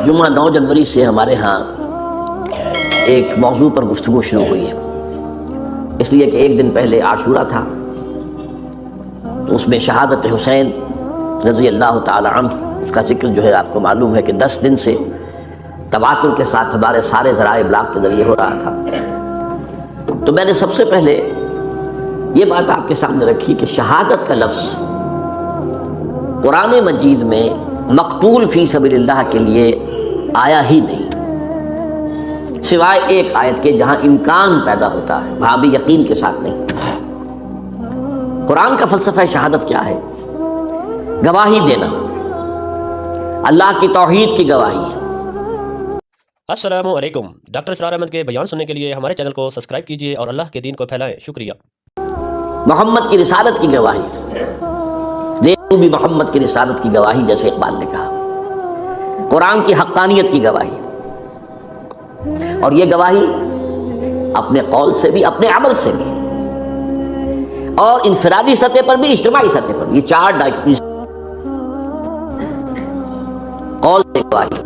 جمعہ 9 جنوری سے ہمارے ہاں ایک موضوع پر گفتگو شروع ہوئی ہے، اس لیے کہ ایک دن پہلے عاشورہ تھا، تو اس میں شہادت حسین رضی اللہ تعالی عنہ، اس کا ذکر جو ہے آپ کو معلوم ہے کہ 10 دن سے تواتر کے ساتھ ہمارے سارے ذرائع ابلاغ کے ذریعے ہو رہا تھا۔ تو میں نے سب سے پہلے یہ بات آپ کے سامنے رکھی کہ شہادت کا لفظ قرآن مجید میں مقتول فی سبیل اللہ کے لیے آیا ہی نہیں، سوائے ایک آیت کے جہاں امکان پیدا ہوتا ہے، وہاں بھی یقین کے ساتھ نہیں۔ قرآن کا فلسفہ شہادت کیا ہے؟ گواہی دینا، اللہ کی توحید کی گواہی۔ السلام علیکم، ڈاکٹر اسرار احمد کے بیان سننے کے لیے ہمارے چینل کو سبسکرائب کیجیے اور اللہ کے دین کو پھیلائیں۔ شکریہ۔ محمد کی رسالت کی گواہی، دیکھو بھی محمد کی رسالت کی گواہی، جیسے اقبال نے کہا، قرآن کی حقانیت کی گواہی، اور یہ گواہی اپنے قول سے بھی، اپنے عمل سے بھی، اور انفرادی سطح پر بھی، اجتماعی سطح پر بھی، یہ 4 ڈائمنشن۔ قول سے گواہی،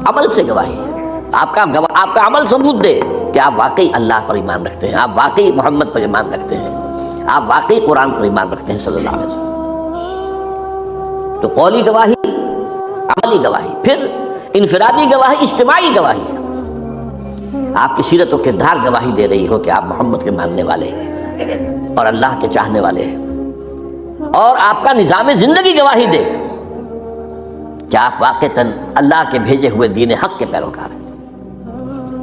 عمل سے گواہی، آپ کا عمل ثبوت دے کہ آپ واقعی اللہ پر ایمان رکھتے ہیں، آپ واقعی محمد پر ایمان رکھتے ہیں، آپ واقعی قرآن پر ایمان رکھتے ہیں صلی اللہ علیہ وسلم۔ تو قولی گواہی، عملی گواہی، پھر انفرادی گواہی، اجتماعی گواہی، آپ کی سیرت و کردار گواہی دے رہی ہو کہ آپ محمد کے ماننے والے ہیں اور اللہ کے چاہنے والے ہیں، اور آپ کا نظام زندگی گواہی دے کہ آپ واقعتاً اللہ کے بھیجے ہوئے دین حق کے پیروکار ہیں۔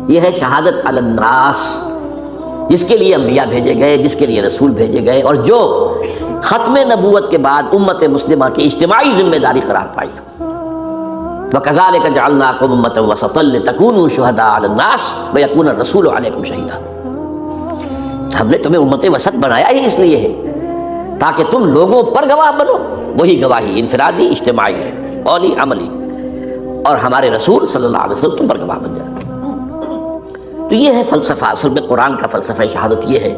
یہ ہے شہادت علی الناس، جس کے لیے انبیاء بھیجے گئے، جس کے لیے رسول بھیجے گئے، اور جو ختم نبوت کے بعد امت مسلمہ کی اجتماعی ذمہ داری قرار پائی۔ وَكَذَلِكَ جَعَلْنَاكُمْ أُمَّةً وَسَطًا لِتَكُونُوا شُهَدَاءَ عَلَى النَّاسِ وَيَكُونَ الرَّسُولُ عَلَيْكُمْ شَهِيدًا۔ ہم نے تمہیں امت وسط بنایا ہی اس لیے ہے تاکہ تم لوگوں پر گواہ بنو، وہی گواہی انفرادی، اجتماعی، قولی، عملی، اور ہمارے رسول صلی اللہ علیہ وسلم تم پر گواہ بن جائے۔ تو یہ ہے فلسفہ، اصل میں قرآن کا فلسفہ شہادت یہ ہے۔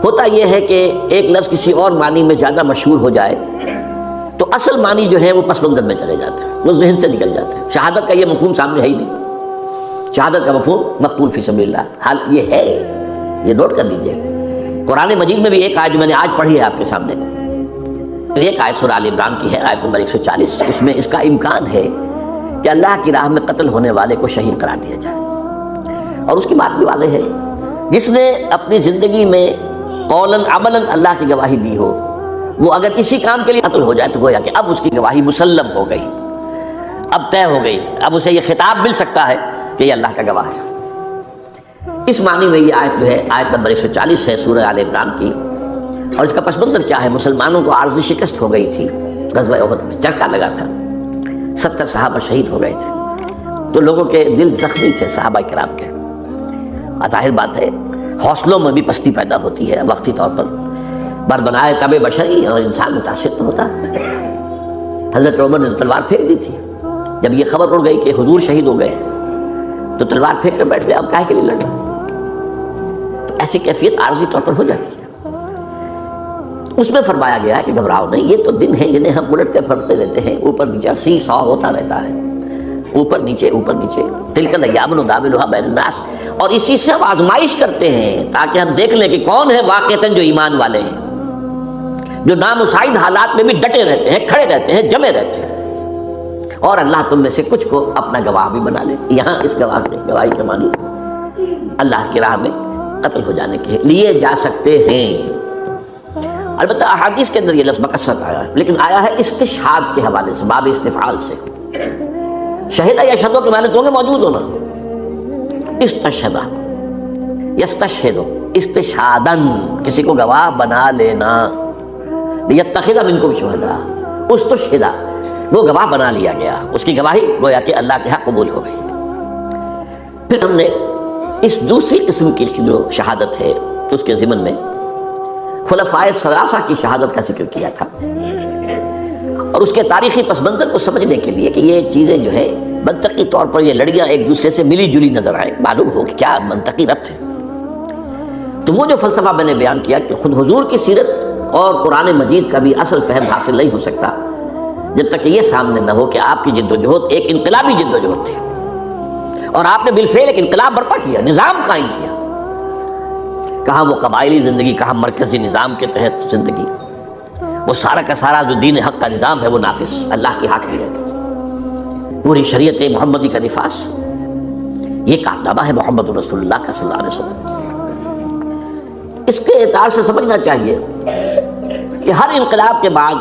ہوتا یہ ہے کہ ایک لفظ کسی اور معنی میں زیادہ مشہور ہو جائے تو اصل معنی جو ہے وہ پس منظر میں چلے جاتے ہیں، وہ ذہن سے نکل جاتے ہیں۔ شہادت کا یہ مفہوم سامنے ہے ہی نہیں، شہادت کا مفہوم مقتول فی سبیل اللہ، حال یہ ہے، یہ نوٹ کر لیجئے۔ قرآن مجید میں بھی ایک آیت جو میں نے آج پڑھی ہے آپ کے سامنے، ایک آیت سورہ آل عمران کی ہے، آیت نمبر 140، اس میں اس کا امکان ہے کہ اللہ کی راہ میں قتل ہونے والے کو شہید قرار دیا جائے، اور اس کی بات بھی واضح ہے، جس نے اپنی زندگی میں قولاً عملاً اللہ کی گواہی دی ہو، وہ اگر اسی کام کے لیے قتل ہو جائے تو گویا کہ اب اس کی گواہی مسلم ہو گئی، اب طے ہو گئی، اب اسے یہ خطاب مل سکتا ہے کہ یہ اللہ کا گواہ ہے۔ اس معنی میں یہ آیت جو ہے، آیت نمبر 140 ہے سورہ آل عمران کی، اور اس کا پس منظر کیا ہے؟ مسلمانوں کو عارضی شکست ہو گئی تھی غزوہ احد میں، چرکا لگا تھا، 70 صحابہ شہید ہو گئے تھے، تو لوگوں کے دل زخمی تھے صحابہ کرام کے۔ ظاہر بات ہے حوصلوں میں بھی پستی پیدا ہوتی ہے وقتی طور پر، بربنائے طب بشری، اور انسان متاثر تو ہوتا ہے۔ حضرت عمر نے تلوار پھینک دی تھی جب یہ خبر اڑ گئی کہ حضور شہید ہو گئے، تو تلوار پھینک کر بیٹھ گئے، اب کاہے کے لیے لڑنا؟ تو ایسی کیفیت عارضی طور پر ہو جاتی ہے۔ اس میں فرمایا گیا ہے کہ گھبراؤ نہیں، یہ تو دن ہیں جنہیں ہم الٹ کے پھرتے لیتے ہیں، اوپر نیچے سی سو ہوتا رہتا ہے، اوپر نیچے اوپر نیچے، تلک الایام نداولھا بین الناس، اور اسی سے ہم آزمائش کرتے ہیں تاکہ ہم دیکھ لیں کہ کون ہے واقعتاً جو ایمان والے ہیں، جو نامساعد حالات میں بھی ڈٹے رہتے ہیں، کھڑے رہتے ہیں، جمے رہتے ہیں، اور اللہ تم میں سے کچھ کو اپنا گواہ بھی بنا لے۔ یہاں اس گواہی کے معنی اللہ کی راہ میں قتل ہو جانے کے لیے جا سکتے ہیں۔ البتہ احادیث کے اندر یہ لفظ بکثرت آیا ہے، لیکن آیا ہے استشہاد کے حوالے سے، باب استفعال سے۔ شہدہ یا شہدوں کے معنی تو گے موجود ہونا، استشہدہ، یستشہد، استشہادن، کسی کو گواہ بنا لینا، لیتخذ منکم شہداء، استشہدہ، وہ گواہ بنا لیا گیا، اس کی گواہی گویا کہ اللہ کے ہاں قبول ہو گئی۔ پھر ہم نے اس دوسری قسم کی جو شہادت ہے اس کے ضمن میں خلفائے ثلاثہ کی شہادت کا ذکر کیا تھا، اور اس کے تاریخی پس منظر کو سمجھنے کے لیے کہ یہ چیزیں جو ہے منطقی طور پر یہ لڑیاں ایک دوسرے سے ملی جلی نظر آئیں، معلوم ہو کہ کیا منطقی ربط ہے۔ تو وہ جو فلسفہ میں نے بیان کیا کہ خود حضور کی سیرت اور قرآن مجید کا بھی اصل فہم حاصل نہیں ہو سکتا جب تک کہ یہ سامنے نہ ہو کہ آپ کی جد و جہد ایک انقلابی جد و جہد تھی اور آپ نے بالفعل ایک انقلاب برپا کیا، نظام قائم کیا. کہاں وہ قبائلی زندگی، کہاں مرکزی نظام کے تحت زندگی، وہ سارا کا سارا جو دین حق کا نظام ہے وہ نافذ، اللہ کی حاکمیت، پوری شریعت محمدی کا نفاذ. یہ کارنامہ ہے محمد رسول اللہ کا صلی اللہ علیہ وسلم. اس کے اعتبار سے سمجھنا چاہیے کہ ہر انقلاب کے بعد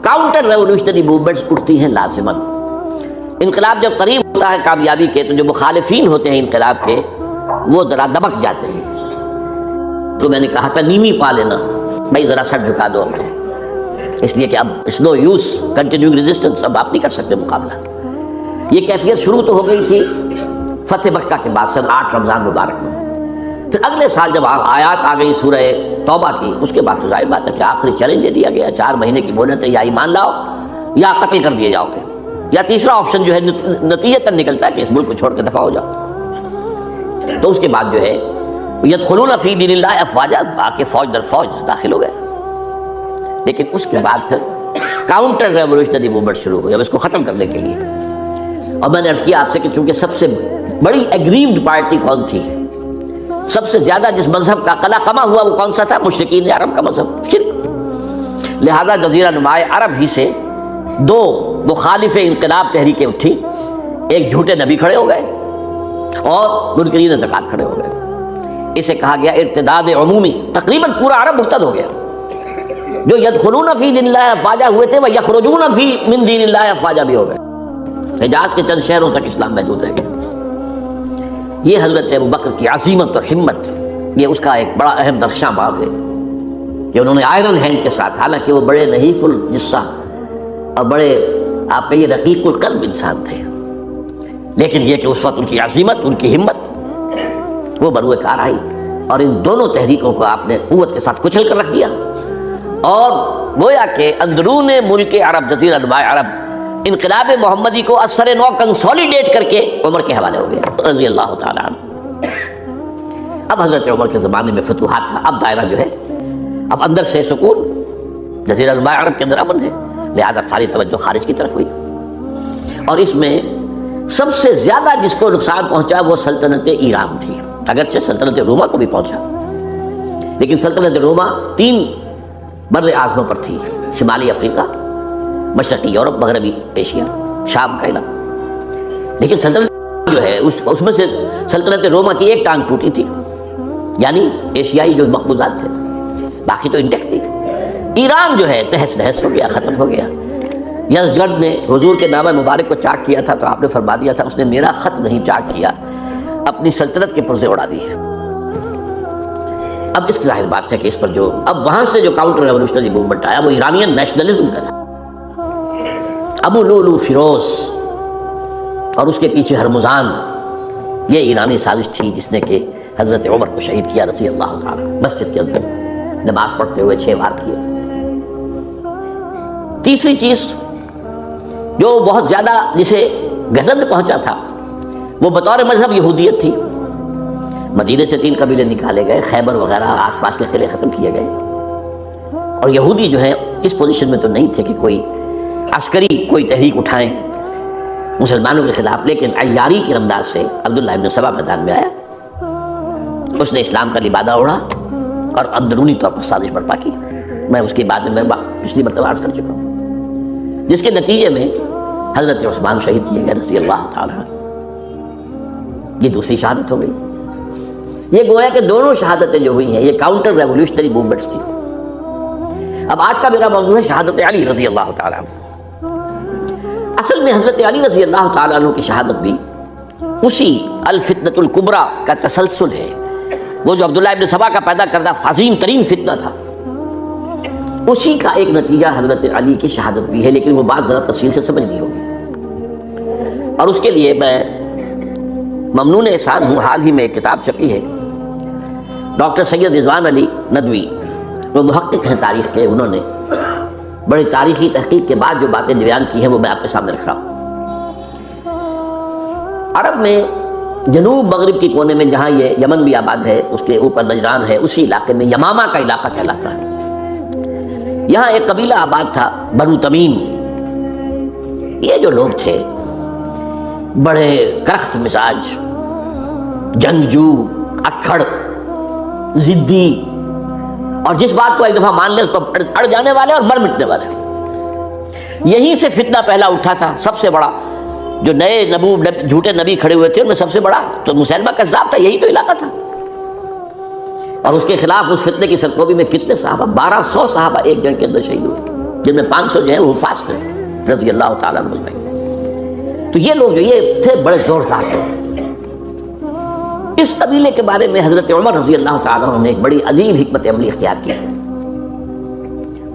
کاؤنٹر ریولوشنری موومنٹس اٹھتی ہیں لازماً. انقلاب جب قریب ہوتا ہے کامیابی کے تو جو مخالفین ہوتے ہیں انقلاب کے وہ ذرا دبک جاتے ہیں. تو میں نے کہا تھا نیمی پا لینا، بھائی ذرا سر جھکا دو ہم کو، اس لیے کہ اب it's no use continuing resistance, اب آپ نہیں کر سکتے مقابلہ. یہ کیفیت شروع تو ہو گئی تھی فتح مکہ کے بعد سن 8 رمضان مبارک میں. پھر اگلے سال جب آیات آ گئی سورہ توبہ کی، اس کے بعد تو ظاہر بات ہے کہ آخری چیلنج دے دیا گیا، 4 مہینے کی مہلت ہے، یا ایمان لاؤ یا قتل کر دیے جاؤ گے، یا تیسرا آپشن جو ہے نتیجتاً نکلتا ہے کہ اس ملک کو چھوڑ کے دفع ہو جاؤ. تو اس کے بعد جو ہے یدخلون فی دین اللہ افواجا، آ کے فوج در فوج داخل ہو گئے. لیکن اس کے بعد پھر کاؤنٹر ریولوشنری موومنٹ شروع ہوئی اب اس کو ختم کرنے کے لیے. اور میں نے عرض کیا آپ سے کہ چونکہ سب سے بڑی ایگریوڈ پارٹی کون تھی، سب سے زیادہ جس مذہب کا قلع قمع ہوا وہ کون سا تھا؟ مشرکین عرب کا مذہب، شرک. لہذا جزیرہ نماء عرب ہی سے 2 مخالف انقلاب تحریکیں اٹھی. ایک جھوٹے نبی کھڑے ہو گئے اور منکرین زکوٰۃ کھڑے ہو گئے. اسے کہا گیا ارتداد عمومی. تقریباً پورا عرب مرتد ہو گیا. جو یدخلون فی دین اللہ افواجا ہوئے تھے وہ یخرجون فی من دین اللہ افواجا بھی ہو گئے. حجاز کے چند شہروں تک اسلام محدود رہ گیا. یہ حضرت ابوبکر کی عظیمت اور ہمت، یہ اس کا ایک بڑا اہم درخشاں باب ہے کہ انہوں نے آئرن ہینڈ کے ساتھ، حالانکہ وہ بڑے نحیف الجثہ اور بڑے آپ کہیے رقیق القلب انسان تھے، لیکن یہ کہ اس وقت ان کی عظیمت، ان کی ہمت وہ بروئے کار آئی اور ان دونوں تحریکوں کو آپ نے قوت کے ساتھ کچل کر رکھ دیا. اور گویا کہ اندرون ملک عرب، جزیرہ نماء عرب، انقلاب محمدی کو اثر نو کنسولیڈیٹ کر کے عمر کے حوالے ہو گیا رضی اللہ تعالیٰ عنہ. اب حضرت عمر کے زمانے میں فتوحات کا اب دائرہ جو ہے اب اندر سے سکون، جزیرہ نماء عرب کے اندر امن ہے، لہذا ساری توجہ خارج کی طرف ہوئی. اور اس میں سب سے زیادہ جس کو نقصان پہنچا وہ سلطنت ایران تھی، اگرچہ سلطنت روما کو بھی پہنچا، لیکن سلطنت روما 3 بر اعظموں پر تھی: شمالی افریقہ، مشرقی یورپ، مغربی ایشیا، شام کا علاقہ. لیکن سلطنت جو ہے اس میں سے سلطنت روما کی ایک ٹانگ ٹوٹی تھی، یعنی ایشیائی جو مقبوضات تھے، باقی تو انٹیکٹ تھی. ایران جو ہے تہس نہس ہو گیا، ختم ہو گیا. یزدگرد نے حضور کے نامہ مبارک کو چاک کیا تھا تو آپ نے فرما دیا تھا اس نے میرا خط نہیں چاک کیا، اپنی سلطنت کے پرزے اڑا دیے. اب اس کی ظاہر بات ہے کہ اس پر جو اب وہاں سے جو کاؤنٹر ریولوشنری موومنٹ آیا وہ ایرانین نیشنلزم کا تھا. ابو لولو فیروز اور اس کے پیچھے ہرمزان، یہ ایرانی سازش تھی جس نے کہ حضرت عمر کو شہید کیا رضی اللہ تعالیٰ. مسجد کے اندر نماز پڑھتے ہوئے 6 وار کیے. تیسری چیز جو بہت زیادہ جسے غضب پہنچا تھا وہ بطور مذہب یہودیت تھی. مدینے سے 3 قبیلے نکالے گئے، خیبر وغیرہ آس پاس کے قلعے ختم کیے گئے، اور یہودی جو ہے اس پوزیشن میں تو نہیں تھے کہ کوئی عسکری کوئی تحریک اٹھائیں مسلمانوں کے خلاف. لیکن عیاری کے انداز سے عبداللہ ابن سبا میدان میں آیا، اس نے اسلام کا لبادہ اوڑھا اور اندرونی طور پر سازش برپا کی. میں اس کے بعد میں پچھلی مرتبہ عرض کر چکا ہوں، جس کے نتیجے میں حضرت عثمان شہید کیے گئے رضی اللہ تعالیٰ. یہ دوسری شہادت ہو گئی. یہ گویا کہ دونوں شہادتیں جو ہوئی ہیں یہ کاؤنٹر ریولوشنری موومنٹس تھی. اب آج کا میرا موضوع ہے شہادت علی رضی اللہ تعالیٰ عنہ. اصل میں حضرت علی رضی اللہ تعالیٰ عنہ کی شہادت بھی اسی الفتنۃ الکبریٰ کا تسلسل ہے. وہ جو عبداللہ ابن سبا کا پیدا کردہ عظیم ترین فتنہ تھا، اسی کا ایک نتیجہ حضرت علی کی شہادت بھی ہے، لیکن وہ بات ذرا تفصیل سے سمجھنی ہوگی. اور اس کے لیے میں ممنون احسان ہوں، حال ہی میں ایک کتاب چھپی ہے، ڈاکٹر سید رضوان علی ندوی، وہ محقق ہیں تاریخ کے، انہوں نے بڑی تاریخی تحقیق کے بعد جو باتیں بیان کی ہیں وہ میں آپ کے سامنے رکھ رہا ہوں. عرب میں جنوب مغرب کی کونے میں جہاں یہ یمن بھی آباد ہے، اس کے اوپر نجران ہے، اسی علاقے میں یمامہ کا علاقہ کہلاتا ہے. یہاں ایک قبیلہ آباد تھا بنو تمیم. یہ جو لوگ تھے بڑے کرخت مزاج، جنگجو، اکھڑ، ضدی، اور جس بات کو ایک دفعہ مان لیں اس پر اڑ جانے والے اور مر مٹنے والے، یہیں سے فتنہ پہلا اٹھا تھا سب سے بڑا۔ جو نئے جھوٹے نبی کھڑے ہوئے تھے ان میں سب سے بڑا تو مسیلمہ کذاب تھا، یہی تو علاقہ تھا، اور اس کے خلاف اس فتنے کی سرکوبی میں کتنے صحابہ، 1200 صحابہ ایک جنگ کے اندر شہید ہوئے، جن میں 500 جو ہیں وہ حفاظ تھے رضی اللہ تعالیٰ عنہ۔ تو یہ لوگ جو یہ تھے بڑے زوردار تھے۔ اس قبیلے کے بارے میں حضرت عمر رضی اللہ تعالیٰ عنہ نے ایک بڑی عجیب حکمت عملی اختیار کی،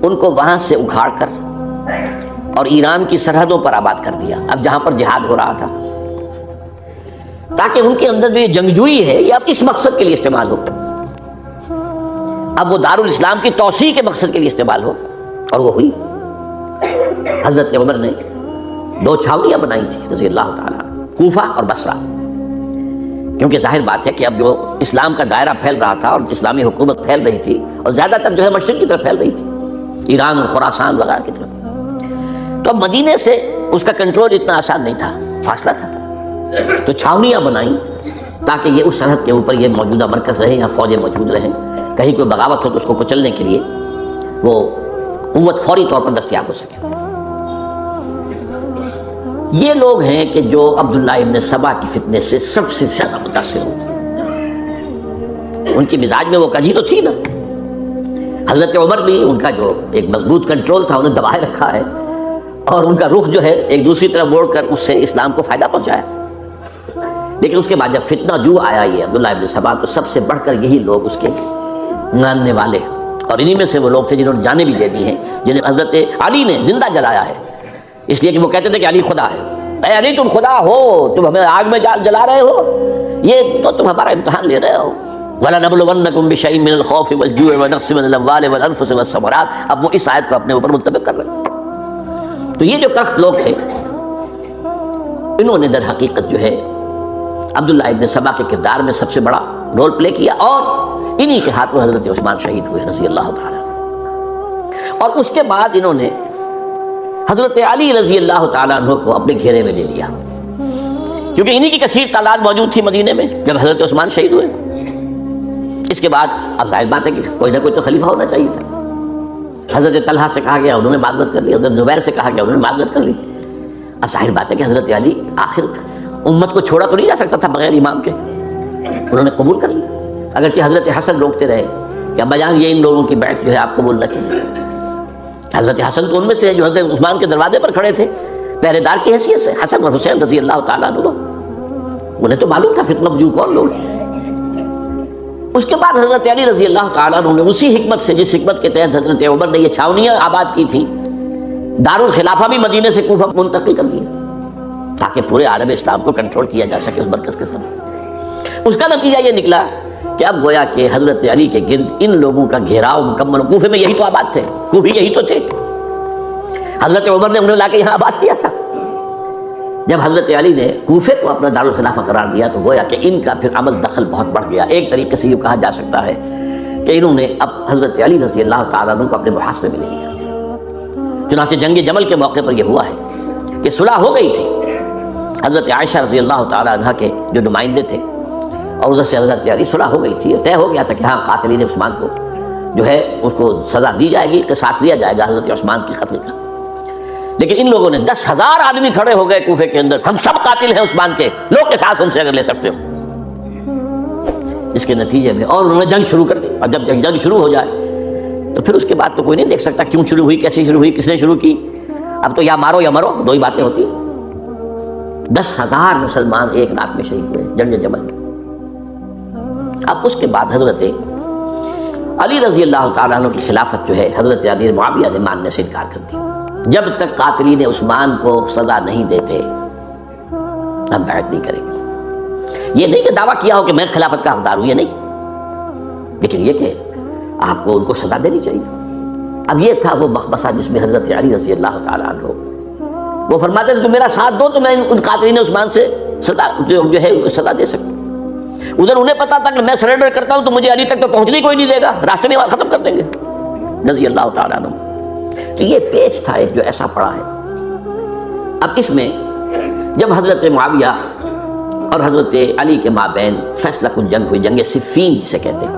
ان کو وہاں سے اکھاڑ کر اور ایران کی سرحدوں پر آباد کر دیا، اب جہاں پر جہاد ہو رہا تھا، تاکہ ان کے اندر جو یہ جنگجوئی ہے یہ اب اس مقصد کے لیے استعمال ہو، اب وہ دارالاسلام کی توسیع کے مقصد کے لیے استعمال ہو، اور وہ ہوئی۔ حضرت عمر نے 2 چھاونیاں بنائی تھی رضی اللہ تعالیٰ، کوفہ اور بصرہ، کیونکہ ظاہر بات ہے کہ اب جو اسلام کا دائرہ پھیل رہا تھا اور اسلامی حکومت پھیل رہی تھی، اور زیادہ تر جو ہے مشرق کی طرف پھیل رہی تھی، ایران اور خراسان وغیرہ کی طرف، تو اب مدینے سے اس کا کنٹرول اتنا آسان نہیں تھا، فاصلہ تھا، تو چھاونیاں بنائیں تاکہ یہ اس سرحد کے اوپر یہ موجودہ مرکز رہے، یہاں فوجیں موجود رہیں، کہیں کوئی بغاوت ہو تو اس کو کچلنے کے لیے وہ قوت فوری طور پر دستیاب ہو سکے۔ یہ لوگ ہیں کہ جو عبداللہ ابن سبا کی فتنے سے سب سے زیادہ متاثر ہوئے، ان کی مزاج میں وہ کجی تو تھی نا۔ حضرت عمر بھی ان کا جو ایک مضبوط کنٹرول تھا انہیں دبائے رکھا ہے، اور ان کا رخ جو ہے ایک دوسری طرف موڑ کر اس سے اسلام کو فائدہ پہنچایا۔ لیکن اس کے بعد جب فتنہ جو آیا یہ عبداللہ ابن سبا، تو سب سے بڑھ کر یہی لوگ اس کے ماننے والے، اور انہی میں سے وہ لوگ تھے جنہوں نے جانیں بھی دے دی ہیں، جنہیں حضرت علی نے زندہ جلایا ہے، اس لیے کہ وہ کہتے تھے کہ علی خدا ہے۔ اے علی تم خدا ہو، تم ہمیں آگ میں جلا رہے ہو، یہ تو تم ہمارا امتحان لے رہے ہو۔ وَلَنَبْلُوَنَّكُمْ بِشَيْءٍ مِّنَ الْخَوْفِ وَالْجُوعِ وَنَقْصٍ مِّنَ الْأَمْوَالِ وَالْأَنفُسِ وَالثَّمَرَاتِ، اب وہ اس آیت کو اپنے اوپر منطبق کر رہے ہیں۔ تو یہ جو کرخت لوگ تھے انہوں نے در حقیقت جو ہے عبداللہ ابن سبا کے کردار میں سب سے بڑا رول پلے کیا، اور انہی کے ہاتھ میں حضرت عثمان شہید ہوئے رضی اللہ تعالیٰ، اور اس کے بعد انہوں نے حضرت علی رضی اللہ تعالیٰ عنہ کو اپنے گھیرے میں لے لیا، کیونکہ انہی کی کثیر تعداد موجود تھی مدینے میں جب حضرت عثمان شہید ہوئے۔ اس کے بعد اب ظاہر بات ہے کہ کوئی نہ کوئی تو خلیفہ ہونا چاہیے تھا۔ حضرت طلحہ سے کہا گیا انہوں نے معذرت کر لی، حضرت زبیر سے کہا گیا انہوں نے معذرت کر لی۔ اب ظاہر بات ہے کہ حضرت علی آخر امت کو چھوڑا تو نہیں جا سکتا تھا بغیر امام کے، انہوں نے قبول کر لیا، اگرچہ حضرت حسن روکتے رہے کہ ابا جان یہ ان لوگوں کی بیعت جو ہے آپ قبول نہ کیجیے۔ حضرت حسن تو ان میں سے ہیں جو حضرت عثمان کے دروازے پر کھڑے تھے پہرے دار کی حیثیت سے، حسن اور حسین رضی اللہ تعالیٰ عنہ، انہیں تو معلوم تھا فتنہ جو کون لوگ ہیں۔ اس کے بعد حضرت علی رضی اللہ تعالیٰ عنہ نے اسی حکمت سے جس حکمت کے تحت حضرت عمر نے یہ چھاونیاں آباد کی تھیں، دارالخلافہ بھی مدینے سے کوفہ منتقل کر دیا تاکہ پورے عالم اسلام کو کنٹرول کیا جا سکے اس مرکز کے ساتھ۔ اس کا نتیجہ یہ نکلا کہ اب گویا کہ حضرت علی کے گرد ان لوگوں کا گھیراؤ مکمل، کوفے میں یہی تو آباد تھے، کوفی یہی تو تھے، حضرت عمر نے انہیں لا کے یہاں آباد کیا تھا۔ جب حضرت علی نے کوفے کو اپنا دارالخلافہ قرار دیا تو گویا کہ ان کا پھر عمل دخل بہت بڑھ گیا۔ ایک طریقے سے یہ کہا جا سکتا ہے کہ انہوں نے اب حضرت علی رضی اللہ تعالیٰ عنہ کو اپنے محاصرے میں لے لیا۔ چنانچہ جنگ جمل کے موقع پر یہ ہوا ہے کہ صلح ہو گئی تھی، حضرت عائشہ رضی اللہ تعالیٰ عنہ کے جو نمائندے تھے اور ادھر سے حضرت علی، صلح ہو گئی تھی، طے ہو گیا تھا کہ ہاں قاتلین عثمان کو جو ہے اس کو سزا دی جائے گی، قصاص لیا جائے گا حضرت عثمان کی قتل کا۔ لیکن ان لوگوں نے 10,000 آدمی کھڑے ہو گئے کوفے کے اندر، ہم سب قاتل ہیں عثمان کے، لوگ قصاص ہم سے اگر لے سکتے ہو۔ اس کے نتیجے میں اور انہوں نے جنگ شروع کر دی، اور جب جنگ شروع ہو جائے تو پھر اس کے بعد تو کوئی نہیں دیکھ سکتا کیوں شروع ہوئی، کیسے شروع ہوئی، کس نے شروع کی، اب تو یا مارو یا مرو، دو ہی باتیں ہوتی ہیں۔ 10,000 مسلمان ایک رات میں شہید ہوئے جنگ جمل میں۔ اب اس کے بعد حضرت علی رضی اللہ تعالیٰ عنہ کی خلافت جو ہے حضرت امیر معاویہ نے ماننے سے انکار کر دیا۔ جب تک قاتلین عثمان کو سزا نہیں دیتے ہم بیعت نہیں کریں گے۔ یہ نہیں کہ دعویٰ کیا ہو کہ میں خلافت کا حقدار ہوں، یہ نہیں، لیکن یہ کہ آپ کو ان کو سزا دینی چاہیے۔ اب یہ تھا وہ مخمصہ جس میں حضرت علی رضی اللہ تعالیٰ عنہ وہ فرماتے تھے تو میرا ساتھ دو تو میں ان قاتلین عثمان سے سزا جو ہے ان کو سزا دے سکتا۔ ادھر انہیں پتا تھا کہ میں سرنڈر کرتا ہوں تو مجھے علی تک تو پہنچنے کوئی نہیں دے گا، راستے میں ختم کر دیں گے رضی اللہ تعالیٰ عنہ۔ تو یہ پیچ تھا ایک جو ایسا پڑا ہے اب اس میں جب حضرت معاویہ اور حضرت علی کے مابین فیصلہ کن جنگ ہوئی، جنگ صفین جسے کہتے ہیں،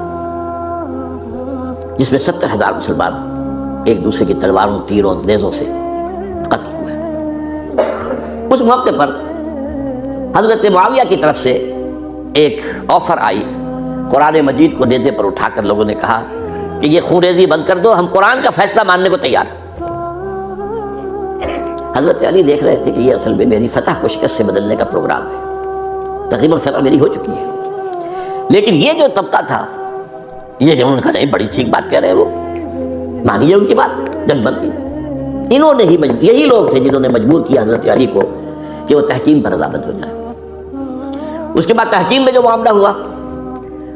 جس میں 70,000 مسلمان ایک دوسرے کی تلواروں، تیروں، نیزوں سے قتل ہوئے، اس موقع پر حضرت معاویہ کی طرف سے ایک آفر آئی، قرآن مجید کو نیزے پر اٹھا کر لوگوں نے کہا کہ یہ خونریزی بند کر دو، ہم قرآن کا فیصلہ ماننے کو تیار ہیں۔ حضرت علی دیکھ رہے تھے کہ یہ اصل میں میری فتح کو شکست سے بدلنے کا پروگرام ہے، تقریباً فتح میری ہو چکی ہے، لیکن یہ جو طبقہ تھا یہ انہوں نے کہا نہیں بڑی ٹھیک بات کہہ رہے ہیں، وہ مانیے ان کی بات، جنگ بند کی۔ انہوں نے ہی یہی لوگ تھے جنہوں نے مجبور کیا حضرت علی کو کہ وہ تحکیم پر رضامند ہو جائے۔ اس کے بعد تحکیم میں جو معاملہ ہوا،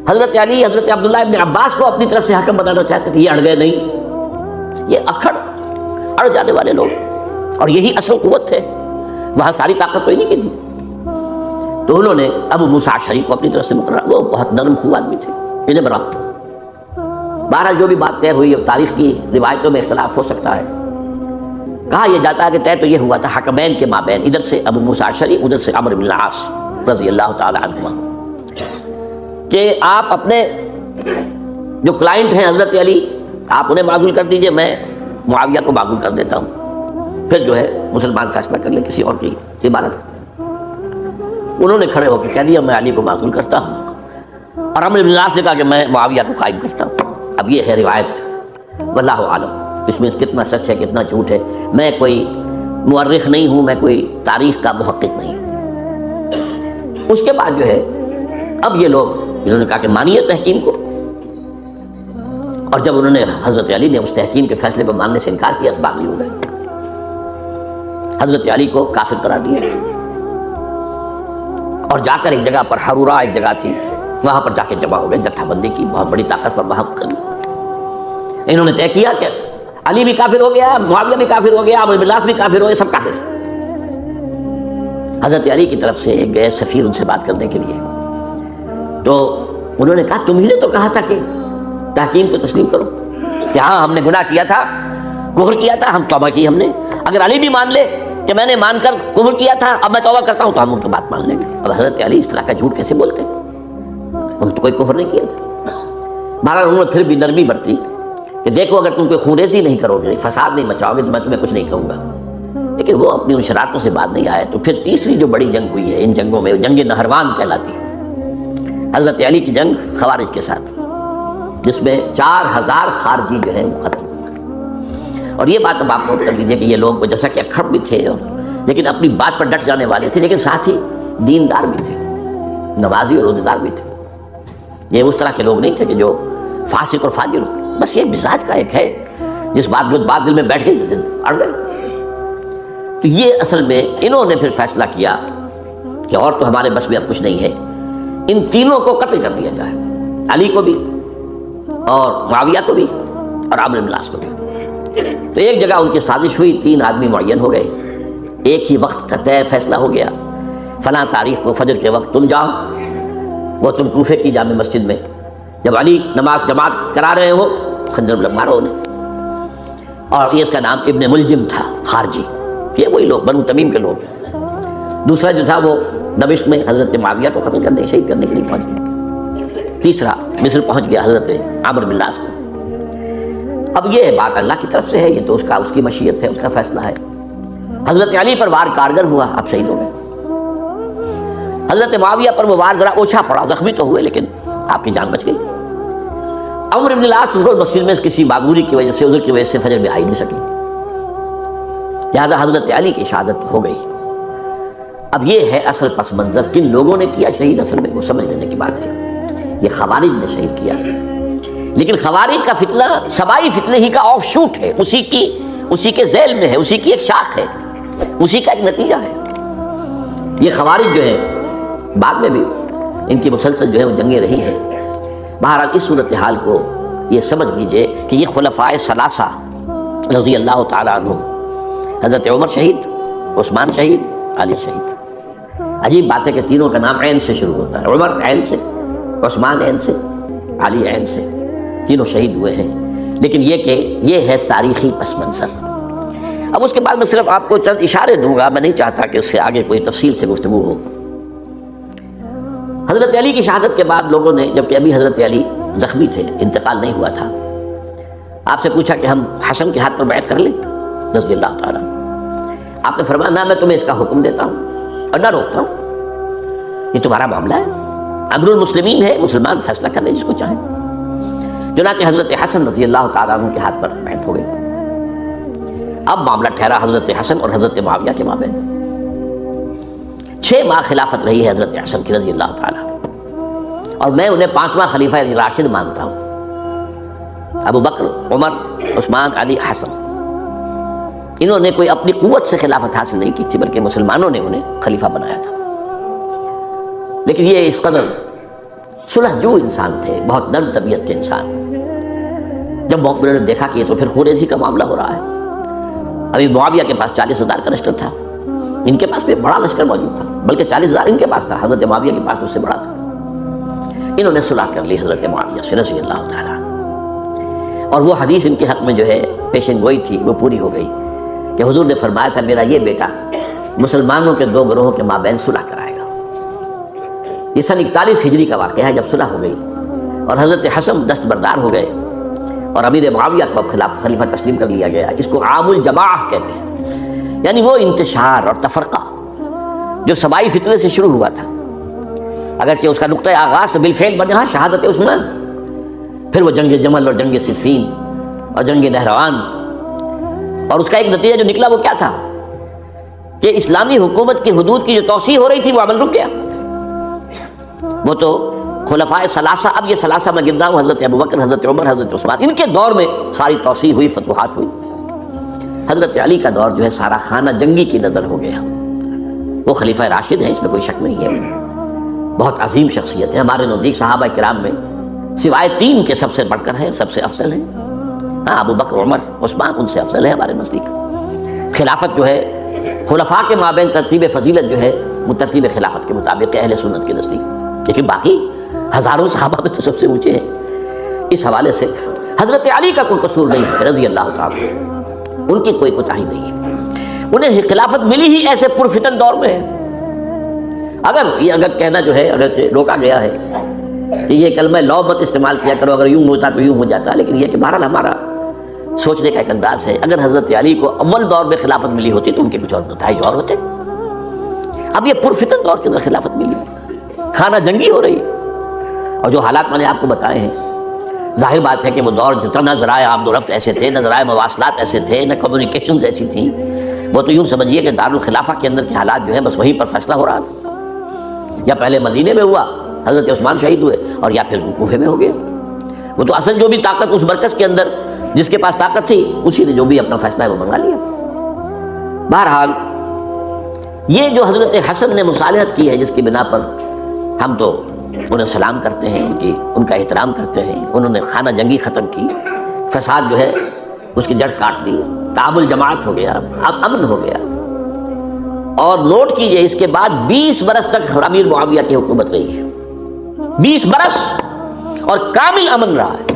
حضرت علی حضرت عبداللہ ابن عباس کو اپنی طرف سے حکم بنانا چاہتے تھے، یہ اڑ گئے نہیں، یہ اڑ جانے والے لوگ، اور یہی اصل قوت تھے، وہاں ساری طاقت تو انہیں کی تھی۔ تو انہوں نے ابو موسیٰ اشعری کو اپنی طرف سے مقرر، وہ بہت نرم خو آدمی تھے، انہیں بنا۔ بہرحال جو بھی بات طے ہوئی، اب تاریخ کی روایتوں میں اختلاف ہو سکتا ہے، کہا یہ جاتا ہے کہ طے تو یہ ہوا تھا حکمین کے مابین، ادھر سے ابو موسیٰ اشعری، ادھر سے عمرو بن العاص رضی اللہ تعالی عنہما، کہ آپ اپنے جو کلائنٹ ہیں حضرت علی، آپ انہیں معزول کر دیجئے، میں معاویہ کو معزول کر دیتا ہوں، پھر جو ہے مسلمان فیصلہ کر لیں کسی اور کی عبادت۔ انہوں نے کھڑے ہو کے کہہ دیا میں علی کو معزول کرتا ہوں، اور عمرو بن العاص نے کہا کہ میں معاویہ کو قائم کرتا ہوں۔ اب یہ ہے روایت، واللہ عالم اس میں کتنا سچ ہے کتنا جھوٹ ہے، میں کوئی مورخ نہیں ہوں، میں کوئی تاریخ کا محقق نہیں ہوں۔ اس کے بعد جو ہے اب یہ لوگ انہوں نے کہا کہ مانیے تحکیم کو، اور جب انہوں نے حضرت علی نے اس تحکیم کے فیصلے کو ماننے سے انکار کیا، باغی ہو گئے، حضرت علی کو کافر قرار دیا، اور جا کر ایک جگہ پر حرورہ ایک جگہ تھی، وہاں پر جا کے جمع ہو گئے، جتھا بندی کی، بہت بڑی طاقت پر وہاں کر۔ انہوں نے طے کیا کہ علی بھی کافر ہو گیا، معاویہ بھی کافر ہو گیا، عمرو بن العاص بھی کافر ہو گئے، سب کافر ہیں۔ حضرت علی کی طرف سے ایک گئے سفیر ان سے بات کرنے کے لیے، تو انہوں نے کہا تمہیں نے تو کہا تھا کہ تحکیم کو تسلیم کرو، کہ ہاں ہم نے گناہ کیا تھا، کفر کیا تھا، ہم توبہ کی، ہم نے اگر علی بھی مان لے کہ میں نے مان کر کفر کیا تھا، اب میں توبہ کرتا ہوں، تو ہم ان کی بات مان لیں گے۔ اب حضرت علی اس طرح کا جھوٹ کیسے بولتے ہیں، ہم تو کوئی کفر نہیں کیا تھا۔ بہرحال انہوں نے پھر بھی نرمی برتی کہ دیکھو اگر تم کوئی خونریزی نہیں کرو گے، فساد نہیں مچاؤ گے، تو میں تمہیں کچھ نہیں کہوں گا، لیکن وہ اپنی ان شرارتوں سے بعد نہیں آئے۔ تو پھر تیسری جو بڑی جنگ ہوئی ہے ان جنگوں میں، جنگ نہروان کہلاتی ہے، حضرت علی کی جنگ خوارج کے ساتھ، جس میں 4000 خارجی جو ہیں وہ ختم ہوئے۔ اور یہ بات اب آپ نوٹ کر لیجئے کہ یہ لوگ جیسا کہ اکھڑ بھی تھے، لیکن اپنی بات پر ڈٹ جانے والے تھے، لیکن ساتھ ہی دیندار بھی تھے، نمازی اور روزےدار بھی تھے۔ یہ اس طرح کے لوگ نہیں تھے کہ جو فاسق اور فاجر ہو، بس یہ مزاج کا ایک ہے، جس بات دل میں بیٹھ گئی اڑ گئے۔ تو یہ اصل میں انہوں نے پھر فیصلہ کیا کہ اور تو ہمارے بس میں اب کچھ نہیں ہے، ان تینوں کو قتل کر دیا جائے، علی کو بھی اور معاویہ کو بھی اور عمرو بن العاص کو بھی۔ تو ایک جگہ ان کی سازش ہوئی، 3 آدمی معین ہو گئے، ایک ہی وقت کا طے فیصلہ ہو گیا، فلاں تاریخ کو فجر کے وقت تم جاؤ، وہ تم کوفے کی جامع مسجد میں، جب علی نماز جماعت کرا رہے ہو خنجر مارو انہیں۔ اور یہ اس کا نام ابن ملجم تھا، خارجی، یہ وہی لوگ بنو تمیم کے لوگ۔ دوسرا جو تھا وہ دمشق میں حضرت معاویہ کو قتل کرنے شہید کرنے کے لیے پہنچ گیا۔ تیسرا مصر پہنچ گیا حضرت عمرو بن العاص کو۔ اب یہ بات اللہ کی طرف سے ہے، یہ تو اس کی مشیت ہے، اس کا فیصلہ ہے۔ حضرت علی پر وار کارگر ہوا، آپ شہید ہو گئے۔ حضرت معاویہ پر وہ وار ذرا اوچھا پڑا، زخمی تو ہوئے لیکن آپ کی جان بچ گئی۔ عمرو بن العاص اس روز مسجد میں کسی معذوری کی وجہ سے، عذر کی وجہ سے فجر میں آئی نہیں سکی، لہذا حضرت علی کی شہادت ہو گئی۔ اب یہ ہے اصل پس منظر، کن لوگوں نے کیا شہید، اصل میں وہ سمجھ لینے کی بات ہے، یہ خوارج نے شہید کیا، لیکن خوارج کا فتنہ سبائی فتنے ہی کا آف شوٹ ہے، اسی کے ذیل میں ہے، اسی کی ایک شاخ ہے، اسی کا ایک نتیجہ ہے۔ یہ خوارج جو ہے بعد میں بھی ان کی مسلسل جو ہے وہ جنگیں رہی ہیں۔ بہرحال اس صورتحال کو یہ سمجھ لیجئے کہ یہ خلفائے ثلاثہ رضی اللہ تعالیٰ عنہ، حضرت عمر شہید، عثمان شہید، علی شہید۔ عجیب بات ہے کہ تینوں کا نام عین سے شروع ہوتا ہے، عمر عین سے، عثمان عین سے، علی عین سے، تینوں شہید ہوئے ہیں۔ لیکن یہ کہ یہ ہے تاریخی پس منظر۔ اب اس کے بعد میں صرف آپ کو چند اشارے دوں گا، میں نہیں چاہتا کہ اس سے آگے کوئی تفصیل سے گفتگو ہو۔ حضرت علی کی شہادت کے بعد لوگوں نے، جبکہ ابھی حضرت علی زخمی تھے، انتقال نہیں ہوا تھا، آپ سے پوچھا کہ ہم حسن کے ہاتھ پر بیعت کر لیں رضی اللہ تعالیٰ۔ آپ نے فرمایا نہ، میں تمہیں اس کا حکم دیتا ہوں اور نہ روکتا ہوں، یہ تمہارا معاملہ ہے، امیر المسلمین ہے، مسلمان فیصلہ کر لیں جس کو چاہیں۔ چنانچہ حضرت حسن رضی اللہ تعالیٰ عنہ کے ہاتھ پر بیعت ہو گئی۔ اب معاملہ ٹھہرا حضرت حسن اور حضرت معاویہ کے مابین۔ 6 ماہ خلافت رہی ہے حضرت حسن کی رضی اللہ تعالیٰ، اور میں انہیں 5واں خلیفہ راشد مانتا ہوں۔ ابو بکر، عمر، عثمان، علی، حسن، انہوں نے کوئی اپنی قوت سے خلافت حاصل نہیں کی تھی، بلکہ مسلمانوں نے انہیں خلیفہ بنایا تھا۔ لیکن یہ اس قدر صلح جو انسان تھے، بہت نرم طبیعت کے انسان، جب انہوں نے دیکھا کہ یہ تو پھر خوریزی کا معاملہ ہو رہا ہے۔ ابھی معاویہ کے پاس 40,000 کا لشکر تھا، ان کے پاس بھی بڑا لشکر موجود تھا، بلکہ 40,000 ان کے پاس تھا، حضرت معاویہ کے پاس اس سے بڑا تھا۔ انہوں نے صلح کر لی حضرت معاویہ سے رضی اللہ تعالیٰ، اور وہ حدیث ان کے حق میں جو ہے پیشن گوئی تھی وہ پوری ہو گئی کہ حضور نے فرمایا تھا میرا یہ بیٹا مسلمانوں کے 2 گروہوں کے مابین صلح کرائے گا۔ یہ سن 41 ہجری کا واقعہ ہے جب صلح ہو گئی اور حضرت حسن دستبردار ہو گئے اور امیر معاویہ کو اب خلیفہ تسلیم کر لیا گیا۔ اس کو عام الجماعہ کہتے ہیں، یعنی وہ انتشار اور تفرقہ جو سبائی فتنے سے شروع ہوا تھا، اگرچہ اس کا نقطۂ آغاز تو بالفعل بنا شہادت عثمان، پھر وہ جنگ جمل اور جنگ صفین اور جنگ نہروان، اور اس کا ایک نتیجہ جو نکلا وہ کیا تھا کہ اسلامی حکومت کی حدود کی جو توسیع ہو رہی تھی وہ عمل رک گیا۔ وہ تو خلفائے ثلاثہ، اب یہ ثلاثہ میں گن رہا ہوں، حضرت ابوبکر، حضرت عمر، حضرت عثمان، ان کے دور میں ساری توسیع ہوئی، فتوحات ہوئی۔ حضرت علی کا دور جو ہے سارا خانہ جنگی کی نظر ہو گیا۔ وہ خلیفہ راشد ہیں، اس میں کوئی شک نہیں ہے، بہت عظیم شخصیت ہے، ہمارے نزدیک صحابہ کرام میں سوائے 3 کے سب سے بڑھ کر ہیں، سب سے افضل ہیں۔ ہاں، ابو بکر، عمر، عثمان ان سے افضل ہے ہمارے نزدیک۔ خلافت جو ہے خلفاء کے مابین ترتیب فضیلت جو ہے وہ ترتیب خلافت کے مطابق اہل سنت کے نزدیک، لیکن باقی ہزاروں صحابہ میں تو سب سے اونچے ہیں۔ اس حوالے سے حضرت علی کا کوئی قصور نہیں ہے رضی اللہ تعالیٰ، ان کی کوئی کوتاہی نہیں ہے، انہیں خلافت ملی ہی ایسے پرفتن دور میں ہے۔ اگر کہنا جو ہے اگر روکا گیا ہے کہ یہ کلمہ لو مت استعمال کیا کرو، اگر یوں ہوتا تو یوں ہو جاتا، لیکن یہ کہ بہرحال ہمارا سوچنے کا ایک انداز ہے، اگر حضرت علی کو اول دور میں خلافت ملی ہوتی تو ان کے کچھ اور نتائج اور ہوتے۔ اب یہ پرفتن دور کے اندر خلافت ملی، خانہ جنگی ہو رہی ہے، اور جو حالات میں نے آپ کو بتائے ہیں، ظاہر بات ہے کہ وہ دور جتنا نہ ذرائع آمد و رفت ایسے تھے، نہ ذرائع مواصلات ایسے تھے، نہ کمیونیکیشنز ایسی تھیں، وہ تو یوں سمجھیے کہ دارالخلافہ کے اندر کے حالات جو ہے بس وہیں پر فیصلہ ہو رہا تھا، یا پہلے مدینے میں ہوا، حضرت عثمان شہید ہوئے، اور یا پھر کوفے میں ہو گیا۔ وہ تو اصل جو بھی طاقت اس مرکز کے اندر جس کے پاس طاقت تھی اسی نے جو بھی اپنا فیصلہ ہے وہ منگا لیا۔ بہرحال یہ جو حضرت حسن نے مصالحت کی ہے، جس کی بنا پر ہم تو انہیں سلام کرتے ہیں، ان کا احترام کرتے ہیں، انہوں نے خانہ جنگی ختم کی، فساد جو ہے اس کی جڑ کاٹ دی، تعامل جماعت ہو گیا، اب امن ہو گیا۔ اور نوٹ کیجئے اس کے بعد 20 برس تک امیر معاویہ کی حکومت رہی ہے، 20 برس، اور کامل امن رہا ہے۔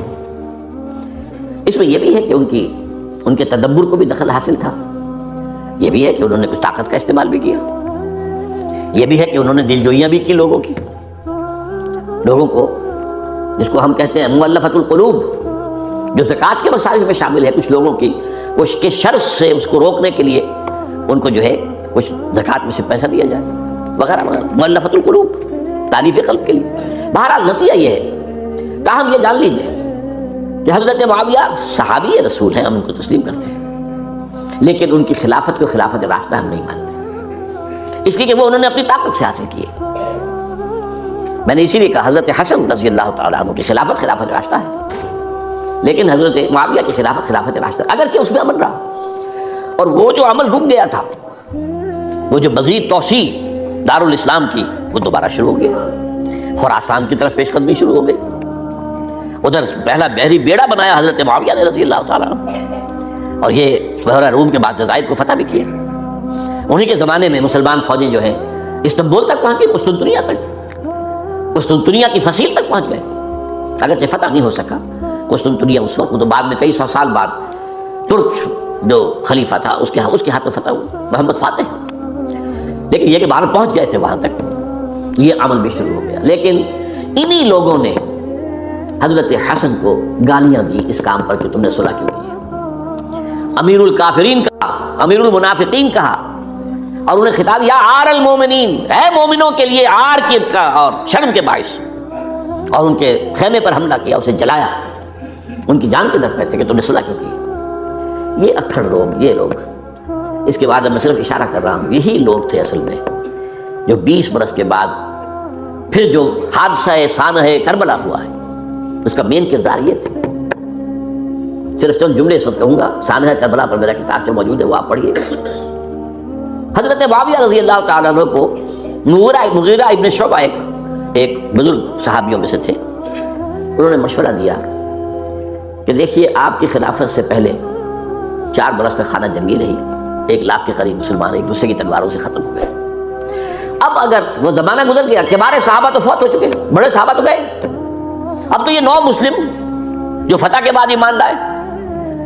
اس میں یہ بھی ہے کہ ان کے تدبر کو بھی دخل حاصل تھا، یہ بھی ہے کہ انہوں نے کچھ طاقت کا استعمال بھی کیا، یہ بھی ہے کہ انہوں نے دل جوئیاں بھی کی لوگوں کی، لوگوں کو جس کو ہم کہتے ہیں مؤلفۃ القلوب، جو زکوٰۃ کے مسائل میں شامل ہے، کچھ لوگوں کی کچھ کے شر سے اس کو روکنے کے لیے ان کو جو ہے کچھ زکوٰۃ میں سے پیسہ دیا جائے وغیرہ وغیرہ، مؤلفۃ القلوب، تعریف قلب کے لیے۔ بہرحال نتیجہ یہ ہے، تاہم یہ جان لیجیے کہ حضرت معاویہ صحابی رسول ہیں، ہم ان کو تسلیم کرتے ہیں، لیکن ان کی خلافت کو خلافت راستہ ہم نہیں مانتے، اس لیے کہ وہ انہوں نے اپنی طاقت سے حاصل کی ہے۔ میں نے اسی لیے کہا حضرت حسن رضی اللہ تعالیٰ عنہ کی خلافت خلافت راستہ ہے، لیکن حضرت معاویہ کی خلافت خلافت راستہ، اگرچہ اس میں عمل رہا، اور وہ جو عمل رک گیا تھا، وہ جو مزید توسیع دارالاسلام کی، وہ دوبارہ شروع ہو گیا، خراسان کی طرف پیش قدمی شروع ہو گئی، ادھر پہلا بحری بیڑا بنایا حضرت معاویہ نے رضی اللہ تعالیٰ عنہ، اور یہ بحیرہ روم کے بعد جزائر کو فتح بھی کیا۔ انہی کے زمانے میں مسلمان فوجیں جو ہیں استنبول تک پہنچ گئی، قسطنطنیہ تک، قسطنطنیہ کی فصیل تک پہنچ گئے، اگرچہ فتح نہیں ہو سکا قسطنطنیہ اس وقت، وہ تو بعد میں کئی 100 سال بعد ترک جو خلیفہ تھا اس کے ہاتھ میں فتح ہوا، محمد فاتح، لیکن یہ کہ باہر پہنچ گئے تھے وہاں تک، یہ عمل بھی شروع ہو گیا۔ لیکن انہی لوگوں نے حضرت حسن کو گالیاں دی اس کام پر کہ تم نے صلح کیوں کی، امیر الکافرین کہا، امیر المنافقین کہا، اور انہیں خطاب یا عار المومنین، اے مومنوں کے لیے عار کی کا اور شرم کے باعث، اور ان کے خیمے پر حملہ کیا، اسے جلایا، ان کی جان کے در پہ تھے کہ تم نے صلح کیوں کی۔ یہ اکھڑ لوگ، یہ لوگ، اس کے بعد میں صرف اشارہ کر رہا ہوں، یہی لوگ تھے اصل میں جو 20 برس کے بعد پھر جو حادثہ سانحہ کربلا ہوا ہے اس کا مین کردار یہ تھے۔ صرف چند جملے اس وقت کہوں گا، سانحہ کربلا پر میرا کتاب جو موجود ہے وہ آپ پڑھیے۔ حضرت معاویہ رضی اللہ تعالیٰ عنہ کو مغیرہ ابن شعبہ ایک بزرگ صحابیوں میں سے تھے، انہوں نے مشورہ دیا کہ دیکھیے آپ کی خلافت سے پہلے 4 برس تک خانہ جنگی رہی، 1 لاکھ کے قریب مسلمان ایک دوسرے کی تلواروں سے ختم ہو گئے۔ اب اگر وہ زمانہ گزر گیا، کبار صحابہ تو فوت ہو چکے، بڑے صحابہ تو گئے، اب تو یہ 9 مسلم جو فتح کے بعد ایمان لائے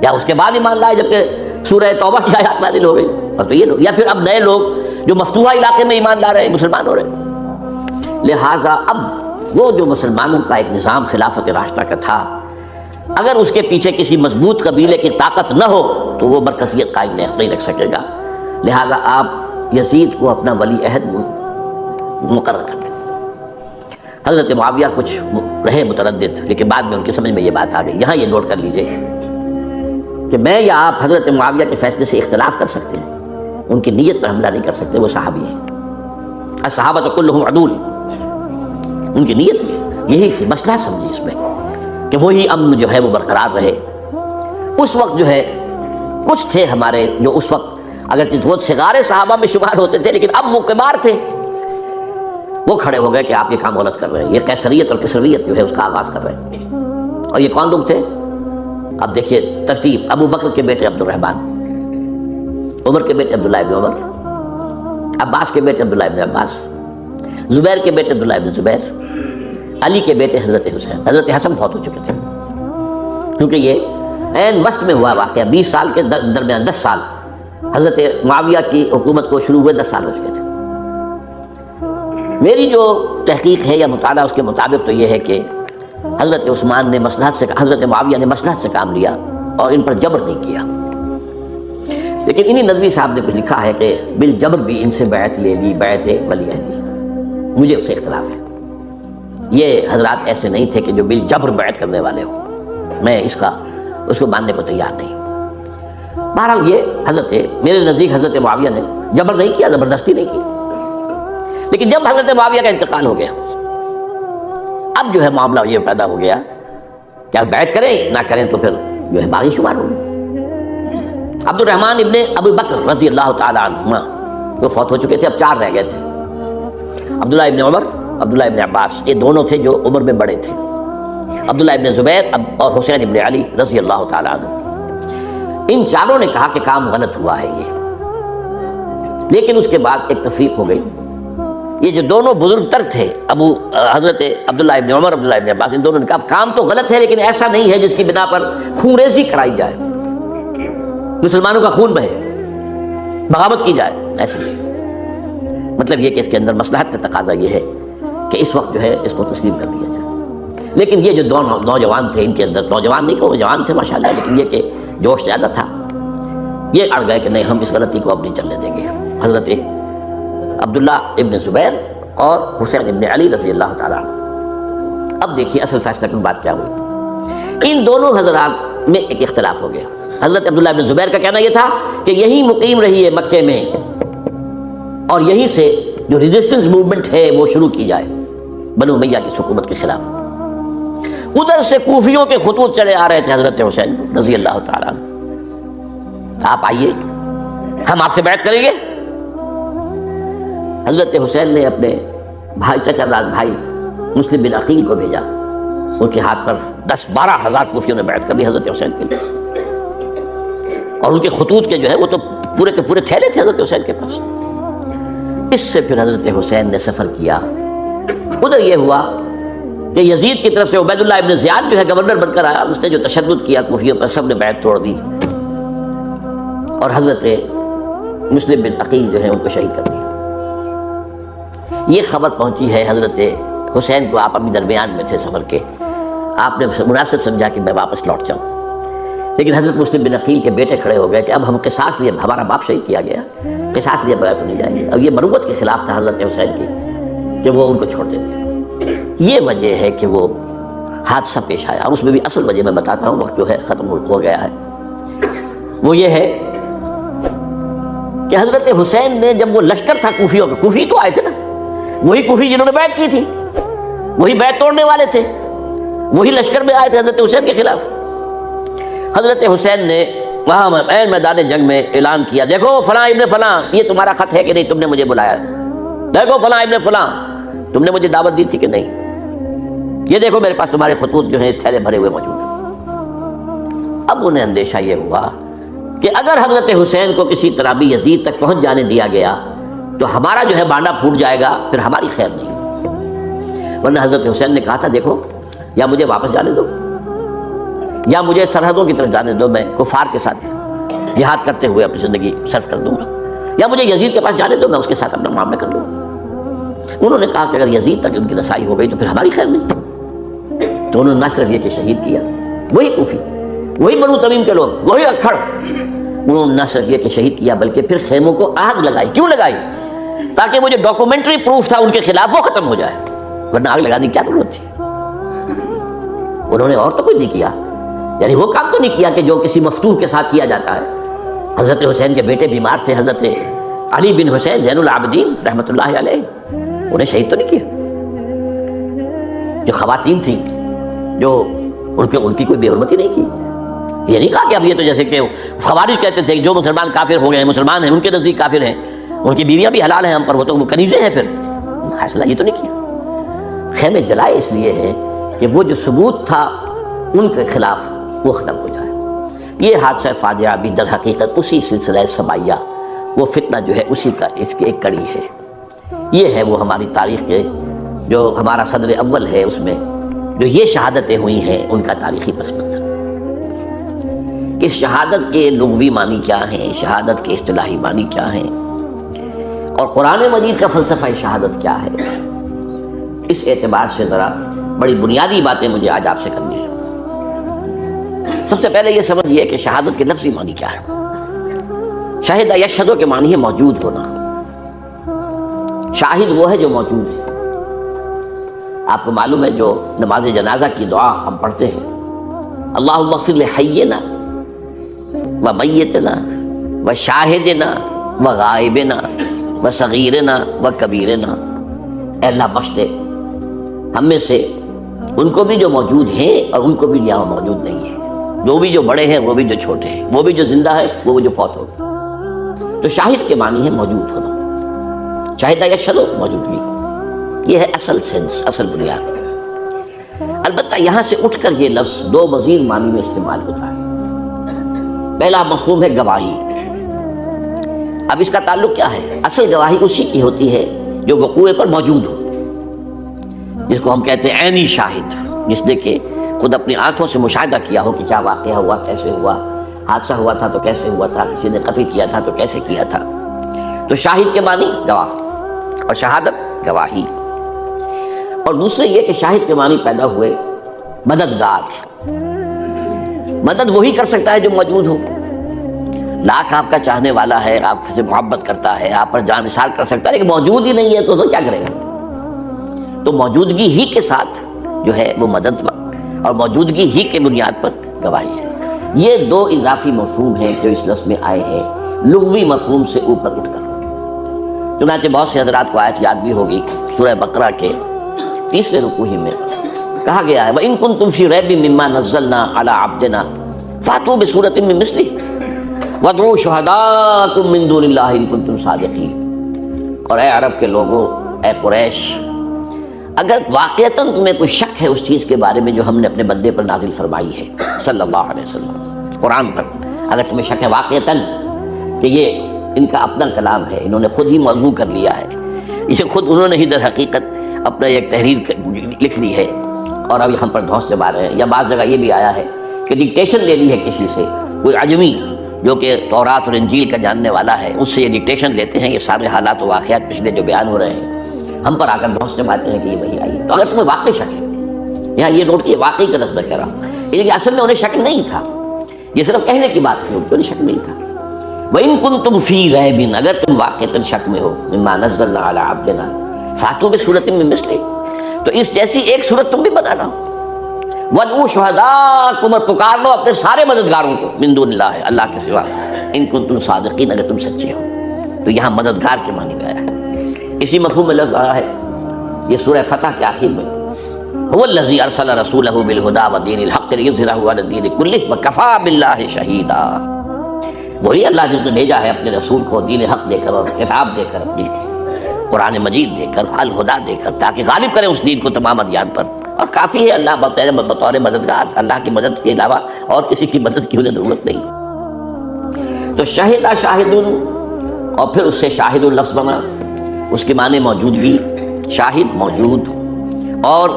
یا اس کے بعد ایمان لائے جبکہ سورہ توبہ کی آیات نازل ہو گئی، اب تو یہ لوگ، یا پھر اب نئے لوگ جو مفتوحہ علاقے میں ایمان لا رہے ہیں، مسلمان ہو رہے ہیں۔ لہٰذا اب وہ جو مسلمانوں کا ایک نظام خلافت راشدہ کا تھا، اگر اس کے پیچھے کسی مضبوط قبیلے کی طاقت نہ ہو تو وہ مرکزیت قائم نہیں رکھ سکے گا، لہٰذا آپ یزید کو اپنا ولی عہد مقرر کر دیں۔ حضرت معاویہ کچھ رہے متردد، لیکن بعد میں ان کی سمجھ میں یہ بات آ گئی۔ یہاں یہ نوٹ کر لیجئے کہ میں یا آپ حضرت معاویہ کے فیصلے سے اختلاف کر سکتے ہیں، ان کی نیت پر حملہ نہیں کر سکتے، وہ صحابی ہیں، الصحابۃ کلھم عدول، ان کی نیت میں یہی تھی، مسئلہ سمجھی اس میں کہ وہی امن جو ہے وہ برقرار رہے۔ اس وقت جو ہے کچھ تھے ہمارے جو اس وقت اگرچہ وہ صغار صحابہ میں شمار ہوتے تھے لیکن اب وہ کبار تھے، وہ کھڑے ہو گئے کہ آپ یہ کام غلط کر رہے ہیں، یہ قیصریت اور کسرویت جو ہے اس کا آغاز کر رہے ہیں۔ اور یہ کون لوگ تھے؟ اب دیکھیے ترتیب، ابو بکر کے بیٹے عبد الرحمن، عمر کے بیٹے عبداللہ ابن عمر، عباس کے بیٹے عبداللہ ابن عباس، زبیر کے بیٹے عبداللہ ابن زبیر، علی کے بیٹے حضرت حسین۔ حضرت حسن فوت ہو چکے تھے کیونکہ یہ عین وسط میں ہوا واقعہ، 20 سال کے درمیان 10 سال حضرت معاویہ کی حکومت کو شروع ہوئے، 10 سال ہو چکے تھے۔ میری جو تحقیق ہے یا مطالعہ اس کے مطابق تو یہ ہے کہ حضرت عثمان نے مصلحت سے، حضرت معاویہ نے مصلحت سے کام لیا اور ان پر جبر نہیں کیا، لیکن انہی ندوی صاحب نے کچھ لکھا ہے کہ بالجبر بھی ان سے بیعت لے لی، بیعت ولی عہدی، مجھے اس سے اختلاف ہے۔ یہ حضرات ایسے نہیں تھے کہ جو بالجبر بیعت کرنے والے ہوں، میں اس کو ماننے کو تیار نہیں۔ بہرحال یہ میرے نزدیک حضرت معاویہ نے جبر نہیں کیا، زبردستی نہیں کی، لیکن جب حضرت معاویہ کا انتقال ہو گیا اب جو ہے معاملہ یہ پیدا ہو گیا کہ آپ بیعت کریں نہ کریں تو پھر جو ہے باغی شمار ہو گئے۔ عبد الرحمن ابن ابو بکر رضی اللہ تعالی عنہما وہ فوت ہو چکے تھے، اب 4 رہ گئے تھے، عبداللہ ابن عمر، عبداللہ ابن عباس، یہ دونوں تھے جو عمر میں بڑے تھے، عبداللہ ابن زبیر اور حسین ابن علی رضی اللہ تعالی عنہ۔ ان چاروں نے کہا کہ کام غلط ہوا ہے یہ، لیکن اس کے بعد ایک تفریق ہو گئی۔ یہ جو دونوں بزرگ تر تھے، حضرت عبداللہ ابن عمر، عبداللہ ابن عباس، ان دونوں نے کہا کام تو غلط ہے لیکن ایسا نہیں ہے جس کی بنا پر خون ریزی کرائی جائے، مسلمانوں کا خون بہے، بغاوت کی جائے، ایسا نہیں۔ مطلب یہ کہ اس کے اندر مصلحت کا تقاضا یہ ہے کہ اس وقت جو ہے اس کو تسلیم کر دیا جائے۔ لیکن یہ جو دو نوجوان تھے، ان کے اندر نوجوان نہیں کہ جوان تھے ماشاءاللہ، لیکن یہ کہ جوش زیادہ تھا، یہ اڑ گئے کہ نہیں ہم اس غلطی کو اب نہیں چلنے دیں گے۔ حضرت عبداللہ ابن زبیر اور حسین ابن علی رضی اللہ تعالیٰ عنہ۔ اب دیکھیے اصل فیصلہ کن بات کیا ہوئی، ان دونوں حضرات میں ایک اختلاف ہو گیا۔ حضرت عبداللہ ابن زبیر کا کہنا یہ تھا کہ یہی مقیم رہی ہے مکے میں اور یہیں سے جو ریزسٹنس موومنٹ ہے وہ شروع کی جائے بنو امیہ کی حکومت کے خلاف۔ ادھر سے کوفیوں کے خطوط چلے آ رہے تھے حضرت حسین رضی اللہ تعالیٰ عنہ، آپ آئیے ہم آپ سے بیعت کریں گے۔ حضرت حسین نے اپنے بھائی چچا داد بھائی مسلم بن عقیل کو بھیجا، ان کے ہاتھ پر 10-12 ہزار کوفیوں نے بیعت کر لی حضرت حسین کے لیے، اور ان کے خطوط کے جو ہے وہ تو پورے کے پورے تھیلے تھے حضرت حسین کے پاس۔ اس سے پھر حضرت حسین نے سفر کیا، ادھر یہ ہوا کہ یزید کی طرف سے عبید اللہ ابن زیاد جو ہے گورنر بن کر آیا، اس نے جو تشدد کیا کوفیوں پر، سب نے بیعت توڑ دی۔ اور حضرت مسلم بن عقیل جو ہے ان کو شہید کر دیا۔ یہ خبر پہنچی ہے حضرت حسین کو، آپ ابھی درمیان میں تھے سفر کے، آپ نے مناسب سمجھا کہ میں واپس لوٹ جاؤں، لیکن حضرت مسلم بن عقیل کے بیٹے کھڑے ہو گئے کہ اب ہم قصاص لیے، ہمارا باپ شہید کیا گیا، قصاص لیے بغیر تو نہیں جائیں گے۔ اب یہ مروت کے خلاف تھا حضرت حسین کی کہ وہ ان کو چھوڑ دیتے۔ یہ وجہ ہے کہ وہ حادثہ پیش آیا، اور اس میں بھی اصل وجہ میں بتاتا ہوں، وقت جو ہے ختم ہو گیا ہے۔ وہ یہ ہے کہ حضرت حسین نے جب وہ لشکر تھا کوفیوں کا، کوفی تو آئے تھے نا، وہی کوفی جنہوں نے بیعت کی تھی، وہی بیعت توڑنے والے تھے، وہی لشکر میں آئے تھے حضرت حسین کے خلاف۔ حضرت حسین نے وہاں عین میدان جنگ میں اعلان کیا، دیکھو فلاں ابن فلاں، یہ تمہارا خط ہے کہ نہیں، تم نے مجھے بلایا، دیکھو فلاں ابن فلاں، تم نے مجھے دعوت دی تھی کہ نہیں، یہ دیکھو میرے پاس تمہارے خطوط جو ہیں تھیلے بھرے ہوئے موجود ہیں۔ اب انہیں اندیشہ یہ ہوا کہ اگر حضرت حسین کو کسی طرح بھی یزید تک پہنچ جانے دیا گیا تو ہمارا جو ہے بانڈا پھوٹ جائے گا، پھر ہماری خیر نہیں۔ ورنہ حضرت حسین نے کہا تھا دیکھو یا مجھے واپس جانے دو یا مجھے سرحدوں کی طرف جانے دو، میں کفار کے ساتھ جہاد کرتے ہوئے اپنی زندگی صرف کر دوں گا، یا مجھے یزید کے پاس جانے دو، میں اس کے ساتھ اپنا معاملہ کر لوں۔ انہوں نے کہا کہ اگر یزید تک ان کی رسائی ہو گئی تو پھر ہماری خیر نہیں۔ تو انہوں نے نہ صرف یہ کہ شہید کیا، وہی کوفی، وہی بنو تمیم کے لوگ، وہی اکھڑ، انہوں نے نہ صرف یہ کہ شہید کیا بلکہ پھر خیموں کو آگ لگائی۔ کیوں لگائی؟ تاکہ وہ جو ڈاکومنٹری پروف تھا ان کے خلاف وہ ختم ہو جائے، ورنہ آگ لگانے کی کیا ضرورت تھی؟ انہوں نے اور تو کچھ نہیں کیا، یعنی وہ کام تو نہیں کیا کہ جو کسی مفتوح کے ساتھ کیا جاتا ہے۔ حضرت حسین کے بیٹے بیمار تھے، حضرت علی بن حسین زین العابدین رحمۃ اللہ علیہ، انہیں شہید تو نہیں کیا۔ جو خواتین تھیں جو ان کی کوئی بے حرمتی نہیں کی، یہ نہیں کہا کہ اب یہ تو جیسے کہ خوارج کہتے تھے جو مسلمان کافر ہو گئے ہیں، مسلمان ہیں ان کے نزدیک کافر ہیں، ان کی بیویاں بھی حلال ہیں ہم پر، وہ تو کنیزیں ہیں، پھر فیصلہ یہ تو نہیں کیا۔ خیمے جلائے اس لیے ہیں کہ وہ جو ثبوت تھا ان کے خلاف وہ ختم ہو جائے۔ یہ حادثہ فاجعہ بھی در حقیقت اسی سلسلہ سبائیہ، وہ فتنہ جو ہے اسی کا اس کی ایک کڑی ہے۔ یہ ہے وہ ہماری تاریخ کے جو ہمارا صدر اول ہے، اس میں جو یہ شہادتیں ہوئی ہیں ان کا تاریخی پس منظر، کہ شہادت کے لغوی معنی کیا ہیں، شہادت کے اصطلاحی معنی کیا ہیں، اور قرآن مجید کا فلسفہ شہادت کیا ہے۔ اس اعتبار سے ذرا بڑی بنیادی باتیں مجھے آج آپ سے کرنی ہیں۔ سب سے پہلے یہ سمجھیے کہ شہادت کے لفظی معنی کیا ہے۔ شاہد یشہد کے معنی ہے موجود ہونا، شاہد وہ ہے جو موجود ہے۔ آپ کو معلوم ہے جو نماز جنازہ کی دعا ہم پڑھتے ہیں، اللہم اغفر لحینا و میتنا و شاہدنا و غائبنا و صغیرنا و کبیرنا، اے اللہ بخش دے ہم میں سے ان کو بھی جو موجود ہیں اور ان کو بھی یہاں موجود نہیں ہے، جو بھی جو بڑے ہیں وہ بھی جو چھوٹے ہیں، وہ بھی جو زندہ ہے وہ جو فوت ہو گئے۔ تو شاہد کے معنی ہے موجود ہونا، شاہد یشہد موجودگی، یہ ہے اصل سینس، اصل بنیاد۔ البتہ یہاں سے اٹھ کر یہ لفظ دو مزید معنی میں استعمال ہوتا ہے۔ پہلا مفہوم ہے گواہی۔ اب اس کا تعلق کیا ہے؟ اصل گواہی اسی کی ہوتی ہے جو وقوع پر موجود ہو، جس کو ہم کہتے ہیں عینی شاہد، جس نے کہ خود اپنی آنکھوں سے مشاہدہ کیا ہو کہ کیا واقعہ ہوا، کیسے ہوا، حادثہ ہوا تھا تو کیسے ہوا تھا، کسی نے قتل کیا تھا تو کیسے کیا تھا۔ تو شاہد کے معنی گواہ اور شہادت گواہی۔ اور دوسرے یہ کہ شاہد کے معنی پیدا ہوئے مددگار۔ مدد وہی کر سکتا ہے جو موجود ہو۔ لاکھ آپ کا چاہنے والا ہے، آپ سے محبت کرتا ہے، آپ پر جان نثار کر سکتا ہے، لیکن موجود ہی نہیں ہے تو کیا کرے گا؟ تو موجودگی ہی کے ساتھ جو ہے وہ مدد اور موجودگی ہی کے بنیاد پر گواہی ہے۔ یہ دو اضافی مفہوم ہیں جو اس لفظ میں آئے ہیں لغوی مفہوم سے اوپر اٹھ کر۔ چنانچہ بہت سے حضرات کو آیت یاد بھی ہوگی، سورہ بقرہ کے 30ویں رکوع ہی میں کہا گیا ہے وَإِن كُنتُمْ فِي رَيْبٍ مِّمَّا نَزَّلْنَا عَلَىٰ عَبْدِنَا فَأْتُوا بِسُورَةٍ مِّن مِّثْلِهِ وَادْعُوا شُهَدَاءَكُم مِّن دُونِ اللَّهِ إِن كُنتُمْ صَادِقِينَ۔ اور اے عرب کے لوگوں، اے قریش، اگر واقعتاً تمہیں کوئی شک ہے اس چیز کے بارے میں جو ہم نے اپنے بندے پر نازل فرمائی ہے صلی اللہ علیہ وسلم، قرآن پر، اگر تمہیں شک ہے واقعتاً کہ یہ ان کا اپنا کلام ہے، انہوں نے خود ہی موضوع کر لیا ہے، یہ خود انہوں نے ہی در حقیقت اپنا ایک تحریر لکھ لی ہے اور اب ہم پر دھونس جما رہے ہیں، یا بعض جگہ یہ بھی آیا ہے کہ ڈکٹیشن لے لی ہے کسی سے، کوئی عجمی جو کہ تورات اور انجیل کا جاننے والا ہے، اس سے یہ ڈکٹیشن لیتے ہیں، یہ سارے حالات و واقعات پچھلے جو بیان ہو رہے ہیں ہم پر آ کر بہت سے باتیں ہیں کہ یہ وہی آئی ہے۔ تو اگر تمہیں واقعی شک ہے، یہاں یہ نوٹ کیے واقعی کا لفظ میں کہہ رہا ہوں، لیکن اصل میں انہیں شک نہیں تھا، یہ صرف کہنے کی بات تھی، انہیں شک نہیں تھا۔ وَإِن كُنتُمْ فِي رَيْبٍ، اگر تم واقعتاً شک میں ہو، مِمَّا نَزَّلْنَا عَلَىٰ عَبْدِنَا فَأْتُوا بِسُورَةٍ مِّن مِّثْلِهِ، تو اس جیسی ایک صورت تم بھی بنا لاؤ۔ وَادْعُوا شُهَدَاءَكُمْ، اور پکار لو اپنے سارے مددگاروں کو، من دون اللہ، اللہ کے سوا، ان کنتم صادقین، اگر تم سچے ہو۔ تو یہاں مددگار کے معنی میں آیا ہے، اسی مفہوم میں لفظ آیا ہے یہ سورہ فتح کے آخر میں، هو الذی ارسل رسولہ بالہدی ودین الحق لیظہرہ علی الدین کلہ وکفی باللہ شہیدا، وہی اللہ جس نے بھیجا ہے اپنے رسول کو دین حق دے کر اور کتاب دے کر، اپنی قرآن مجید دے کر، الہدیٰ دے کر، تاکہ غالب کرے اس دین کو تمام ادیان پر، اور کافی ہے اللہ بطور مددگار، اللہ کی مدد کے علاوہ اور کسی کی مدد کی انہیں ضرورت نہیں۔ تو شہدہ شاہدن، اور پھر اس سے شاہد لفظ بنا، اس کے معنی موجودگی، شاہد موجود، اور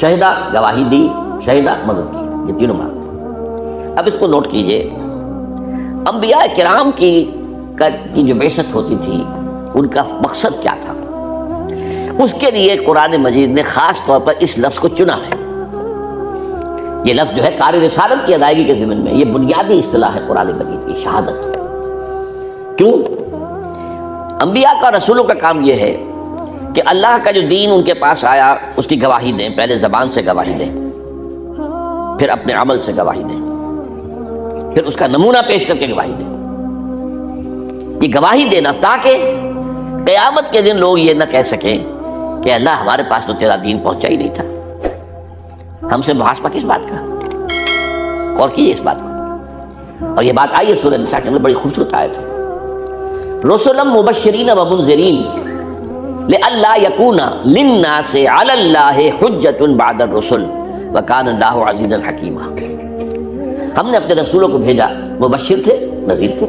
شہدہ گواہی دی، شہدہ مدد کی، یہ تینوں معنی۔ اب اس کو نوٹ کیجئے، انبیاء کرام کی جو بعثت ہوتی تھی ان کا مقصد کیا تھا، اس کے لیے قرآن مجید نے خاص طور پر اس لفظ کو چنا ہے۔ یہ لفظ جو ہے کار رسالت کی ادائیگی کے ضمن میں، یہ بنیادی اصطلاح ہے قرآن مجید کی، شہادت۔ کیوں؟ انبیاء کا رسولوں کا کام یہ ہے کہ اللہ کا جو دین ان کے پاس آیا اس کی گواہی دیں، پہلے زبان سے گواہی دیں، پھر اپنے عمل سے گواہی دیں، پھر اس کا نمونہ پیش کر کے گواہی دیں۔ یہ گواہی دینا تاکہ قیامت کے دن لوگ یہ نہ کہہ سکیں کہ اللہ ہمارے پاس تو تیرا دین پہنچا ہی نہیں تھا، ہم سے محاسبہ کس بات کا؟ غور کیجیے اس بات کو۔ اور یہ بات آئی ہے سورہ نساء کے اندر، بڑی خوبصورت آیت ہے، رسلا مبشرین ومنذرین لئلا یکون للناس علی اللہ حجۃ بعد الرسل وکان اللہ عزیزا حکیما۔ ہم نے اپنے رسولوں کو بھیجا، مبشر تھے، نذیر تھے،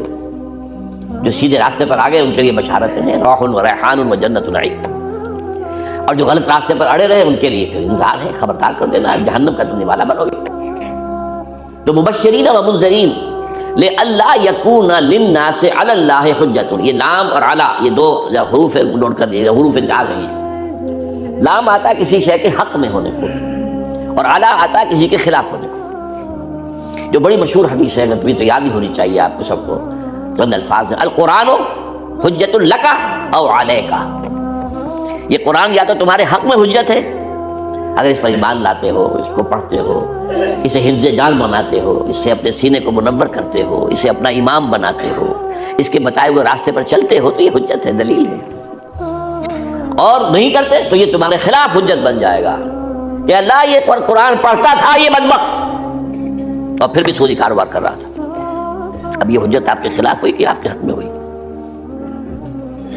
جو سیدھے راستے پر آ گئے ان کے لیے بشارتیں ہیں، روح و ریحان و جنت نعیم، اور جو غلط راستے پر اڑے رہے ان کے لیے پھر انذار ہے، خبردار کر دینا ہے، جہنم کا تم نوالا بنو گے۔ تو مبشرین و منذرین لئلا یکون للناس علی اللہ حجۃ، یہ لام اور علی یہ دو حروف نوٹ کر دیجیے، حروف جار رہی ہیں۔ لام آتا ہے کسی شے کے حق میں ہونے کو، اور علی آتا ہے کسی کے خلاف ہونے کو، جو بڑی مشہور حدیث ہے، نبی تو یاد ہی ہونی چاہیے آپ کو سب کو، چند الفاظ ہیں، القرآن حجۃ لک او علیک، یہ قرآن یا تو تمہارے حق میں حجت ہے اگر اس پر ایمان لاتے ہو، اس کو پڑھتے ہو، اسے حفظ جان بناتے ہو، اس سے اپنے سینے کو منور کرتے ہو، اسے اپنا امام بناتے ہو، اس کے بتائے ہوئے راستے پر چلتے ہو، تو یہ حجت ہے، دلیل ہے۔ اور نہیں کرتے تو یہ تمہارے خلاف حجت بن جائے گا کہ اللہ یہ قرآن پڑھتا تھا یہ بدبخت، اور پھر بھی سودی کاروبار کر رہا تھا۔ اب یہ حجت آپ کے خلاف ہوئی کہ آپ کے حق میں ہوئی؟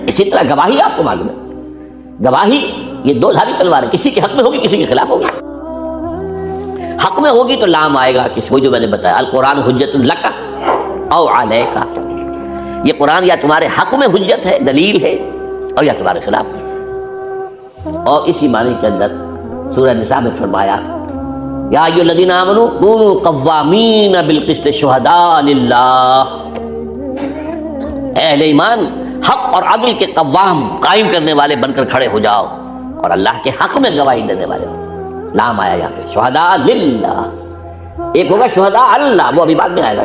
اسی طرح گواہی آپ کو معلوم ہے، گواہی یہ دو دھاری تلوار ہے، کسی کے حق میں ہوگی، کسی کے خلاف ہوگی۔ حق میں ہوگی تو لام آئے گا، کس کو جو میں نے بتایا، القرآن حجت لک او علیک، یہ قرآن یا تمہارے حق میں حجت ہے، دلیل ہے، اور یا تمہارے خلاف ہے۔ اور اسی معنی کے اندر سورہ نساء میں فرمایا، یا ایھا الذین آمنوا کونوا قوامین بالقسط شہداء للہ، اے اہل ایمان حق اور عدل کے قوام، قائم کرنے والے بن کر کھڑے ہو جاؤ، اور اللہ کے حق میں گواہی دینے والے ہو۔ لام آیا یہاں پہ شہداء للہ، ایک ہوگا شہداء اللہ، وہ ابھی بعد میں آئے گا،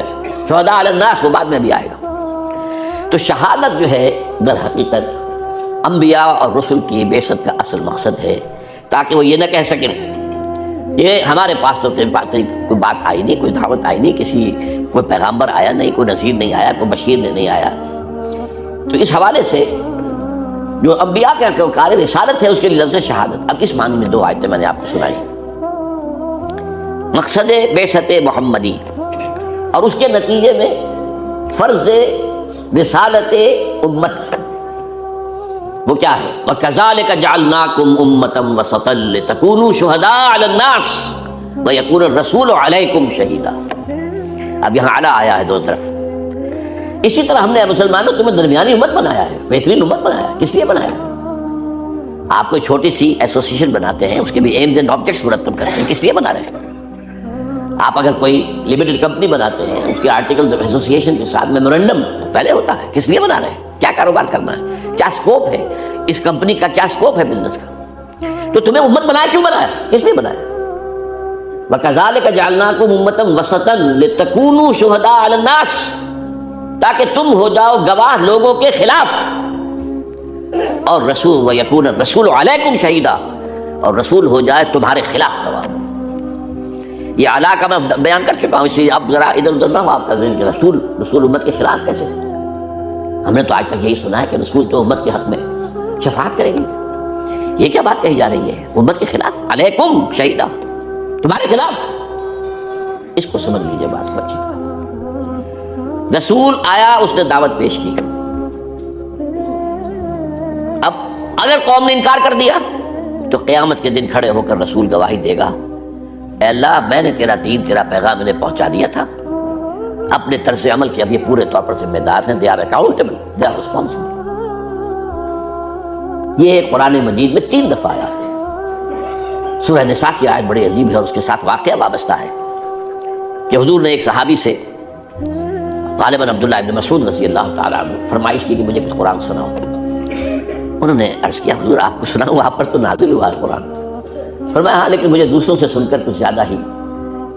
شہداء علی الناس وہ بعد میں بھی آئے گا۔ تو شہادت جو ہے در حقیقت انبیاء اور رسل کی بعثت کا اصل مقصد ہے، تاکہ وہ یہ نہ کہہ سکیں یہ ہمارے پاس تو کوئی بات آئی نہیں، کوئی دعوت آئی نہیں، کوئی پیغامبر آیا نہیں، کوئی نذیر نہیں آیا، کوئی بشیر نہیں آیا۔ تو اس حوالے سے جو انبیاء کا کار رسالت ہے اس کے لیے لفظ شہادت۔ اب اس معنی میں دو آیتیں میں نے آپ کو سنائی، مقصد بعثت محمدی اور اس کے نتیجے میں فرض رسالت امت، وہ کیا ہے؟ وَكَذَلِكَ جَعَلْنَاكُمْ أُمَّةً وَسَطًا لِتَكُونُوا شُهَدَاءَ عَلَى النَّاسِ وَيَكُونَ الرَّسُولُ عَلَيْكُمْ شَهِيدًا۔ اب یہاں علی آیا ہے دو طرف۔ اسی طرح ہم نے مسلمانوں تمہیں درمیانی امت بنایا ہے، بہترین امت بنایا ہے۔ کس لیے بنایا ہے؟ آپ کوئی چھوٹی سی ایسوسیشن بناتے ہیں، اس کے بھی ایمز اینڈ آبجیکٹس مرتب کرتے ہیں، کس لیے بنا رہے ہیں؟ آپ اگر کوئی لمیٹڈ کمپنی بناتے ہیں، اس کے آرٹیکل آف ایسوسیشن کے ساتھ میمورنڈم پہلے ہوتا ہے، کس لیے بنا رہے ہیں، کیا کاروبار کرنا ہے، کیا سکوپ ہے اس کمپنی کا، کیا سکوپ ہے بزنس کا. تو تمہیں امت بنایا کیوں بنایا، کس لیے بنایا؟ وَكَذَلِكَ جَعَلْنَاكُمْ أُمَّةً وَسَطًا لِتَكُونُوا شُهَدَاءَ عَلَى النَّاسِ، تاکہ تم ہو جاؤ گواہ لوگوں کے خلاف، اور رسول وَيَكُونَ الرَّسُولُ عَلَيْكُمْ شَهِيدًا، اور رسول ہو جائے تمہارے خلاف گواہ. یہ اعلیٰ کا میں بیان کر چکا ہوں، اس لیے اب ذرا ادھر ادھر نہ ہو آپ کا ذہن کہ رسول امت کے خلاف کیسے. ہم نے تو آج تک یہی سنا ہے کہ رسول تو امت کے حق میں شفاعت کریں گے. یہ کیا بات کہی جا رہی ہے، امت کے خلاف، علیکم شہیدہ، تمہارے خلاف. اس کو سمجھ لیجیے بات کو اچھی طرح. رسول آیا، اس نے دعوت پیش کی. اب اگر قوم نے انکار کر دیا تو قیامت کے دن کھڑے ہو کر رسول گواہی دے گا، اے اللہ میں نے تیرا دین، تیرا پیغام انہیں پہنچا دیا تھا. اپنے طرز عمل کے اب یہ پورے طور پر ذمہ دار ہیں. They are accountable, they are responsible. یہ قرآن مجید میں 3 دفعہ آیا ہے. سورہ نساء کی آیت بڑی عجیب ہے اور اس کے ساتھ واقعہ وابستہ ہے کہ حضور نے ایک صحابی سے، غالباً عبداللہ ابن مسعود رضی اللہ تعالیٰ عنہ، فرمائش کی کہ مجھے کچھ قرآن سناؤ. انہوں نے عرض کیا حضور آپ کو سناؤں، آپ پر تو نازل ہوا ہے قرآن. فرمایا ہاں لیکن مجھے دوسروں سے سن کر کچھ زیادہ ہی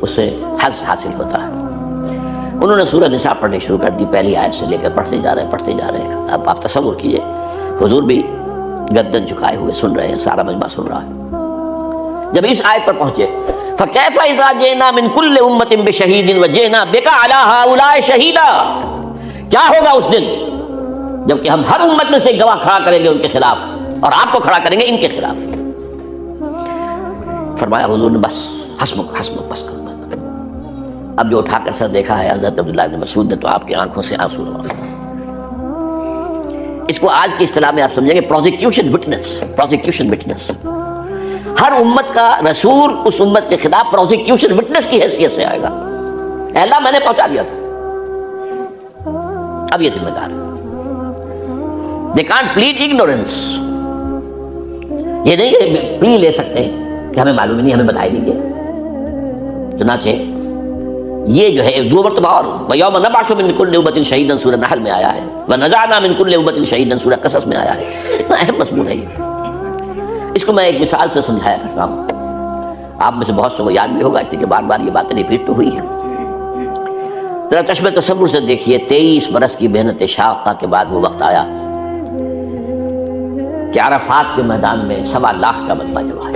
اس سے حظ حاصل ہوتا ہے. انہوں نے سورہ نساء پڑھنی شروع کر دی، پہلی آیت سے لے کر پڑھتے جا رہے ہیں. اب آپ تصور کیجئے حضور بھی گردن جھکائے ہوئے سن رہے ہیں، سارا مجمع سن رہا ہے. جب اس آیت پر پہنچے فَكَيْفَ إِذَا جِئْنَا مِن كُلِّ أُمَّةٍ بِشَهِيدٍ وَجِئْنَا بِكَ عَلَىٰ هَٰؤُلَاءِ شَهِيدًا، کیا ہوگا اس دن جب کہ ہم ہر امت میں سے ایک گواہ کھڑا کریں گے ان کے خلاف، اور آپ کو کھڑا کریں گے ان کے خلاف. فرمایا حضور نے بس حسبک بس کر. اب جو اٹھا کر سر دیکھا ہے حضرت عبداللہ بن مسعود نے تو آپ کی آنکھوں سے آنسو روا. اس کو آج کی اصطلاح میں آپ سمجھیں گے پروزیکیوشن وٹنس. ہر امت کا رسول اس امت کے خلاف پروزیکیوشن وٹنس کی حیثیت سے آئے گا. اے اللہ میں نے پہنچا دیا تھا، اب یہ ذمہ دار ہے. They can't plead ignorance. یہ نہیں کہ پلی لے سکتے کہ ہمیں معلوم نہیں، ہمیں بتائی دیجیے. چنانچہ یہ جو ہے 2 مرتبہ اور وَيَوْمَ نَبْعَثُ مِن كُلِّ أُمَّةٍ شَهِيدًا سورہ نحل میں آیا ہے، وَنَزَعْنَا مِن كُلِّ أُمَّةٍ شَهِيدًا سورہ قصص میں آیا ہے. اتنا اہم مضمون ہے یہ. اس کو میں ایک مثال سے سمجھایا کرتا ہوں، آپ میں سے بہت سے کو یاد بھی ہوگا، اس لیے کہ بار بار یہ باتیں ریپیٹ تو ہوئی ہیں. ذرا چشم تصور سے دیکھیے، 23 برس کی محنت شاقہ کے بعد وہ وقت آیا کہ عرفات کے میدان میں 1.25 لاکھ کا مجمع جمع ہے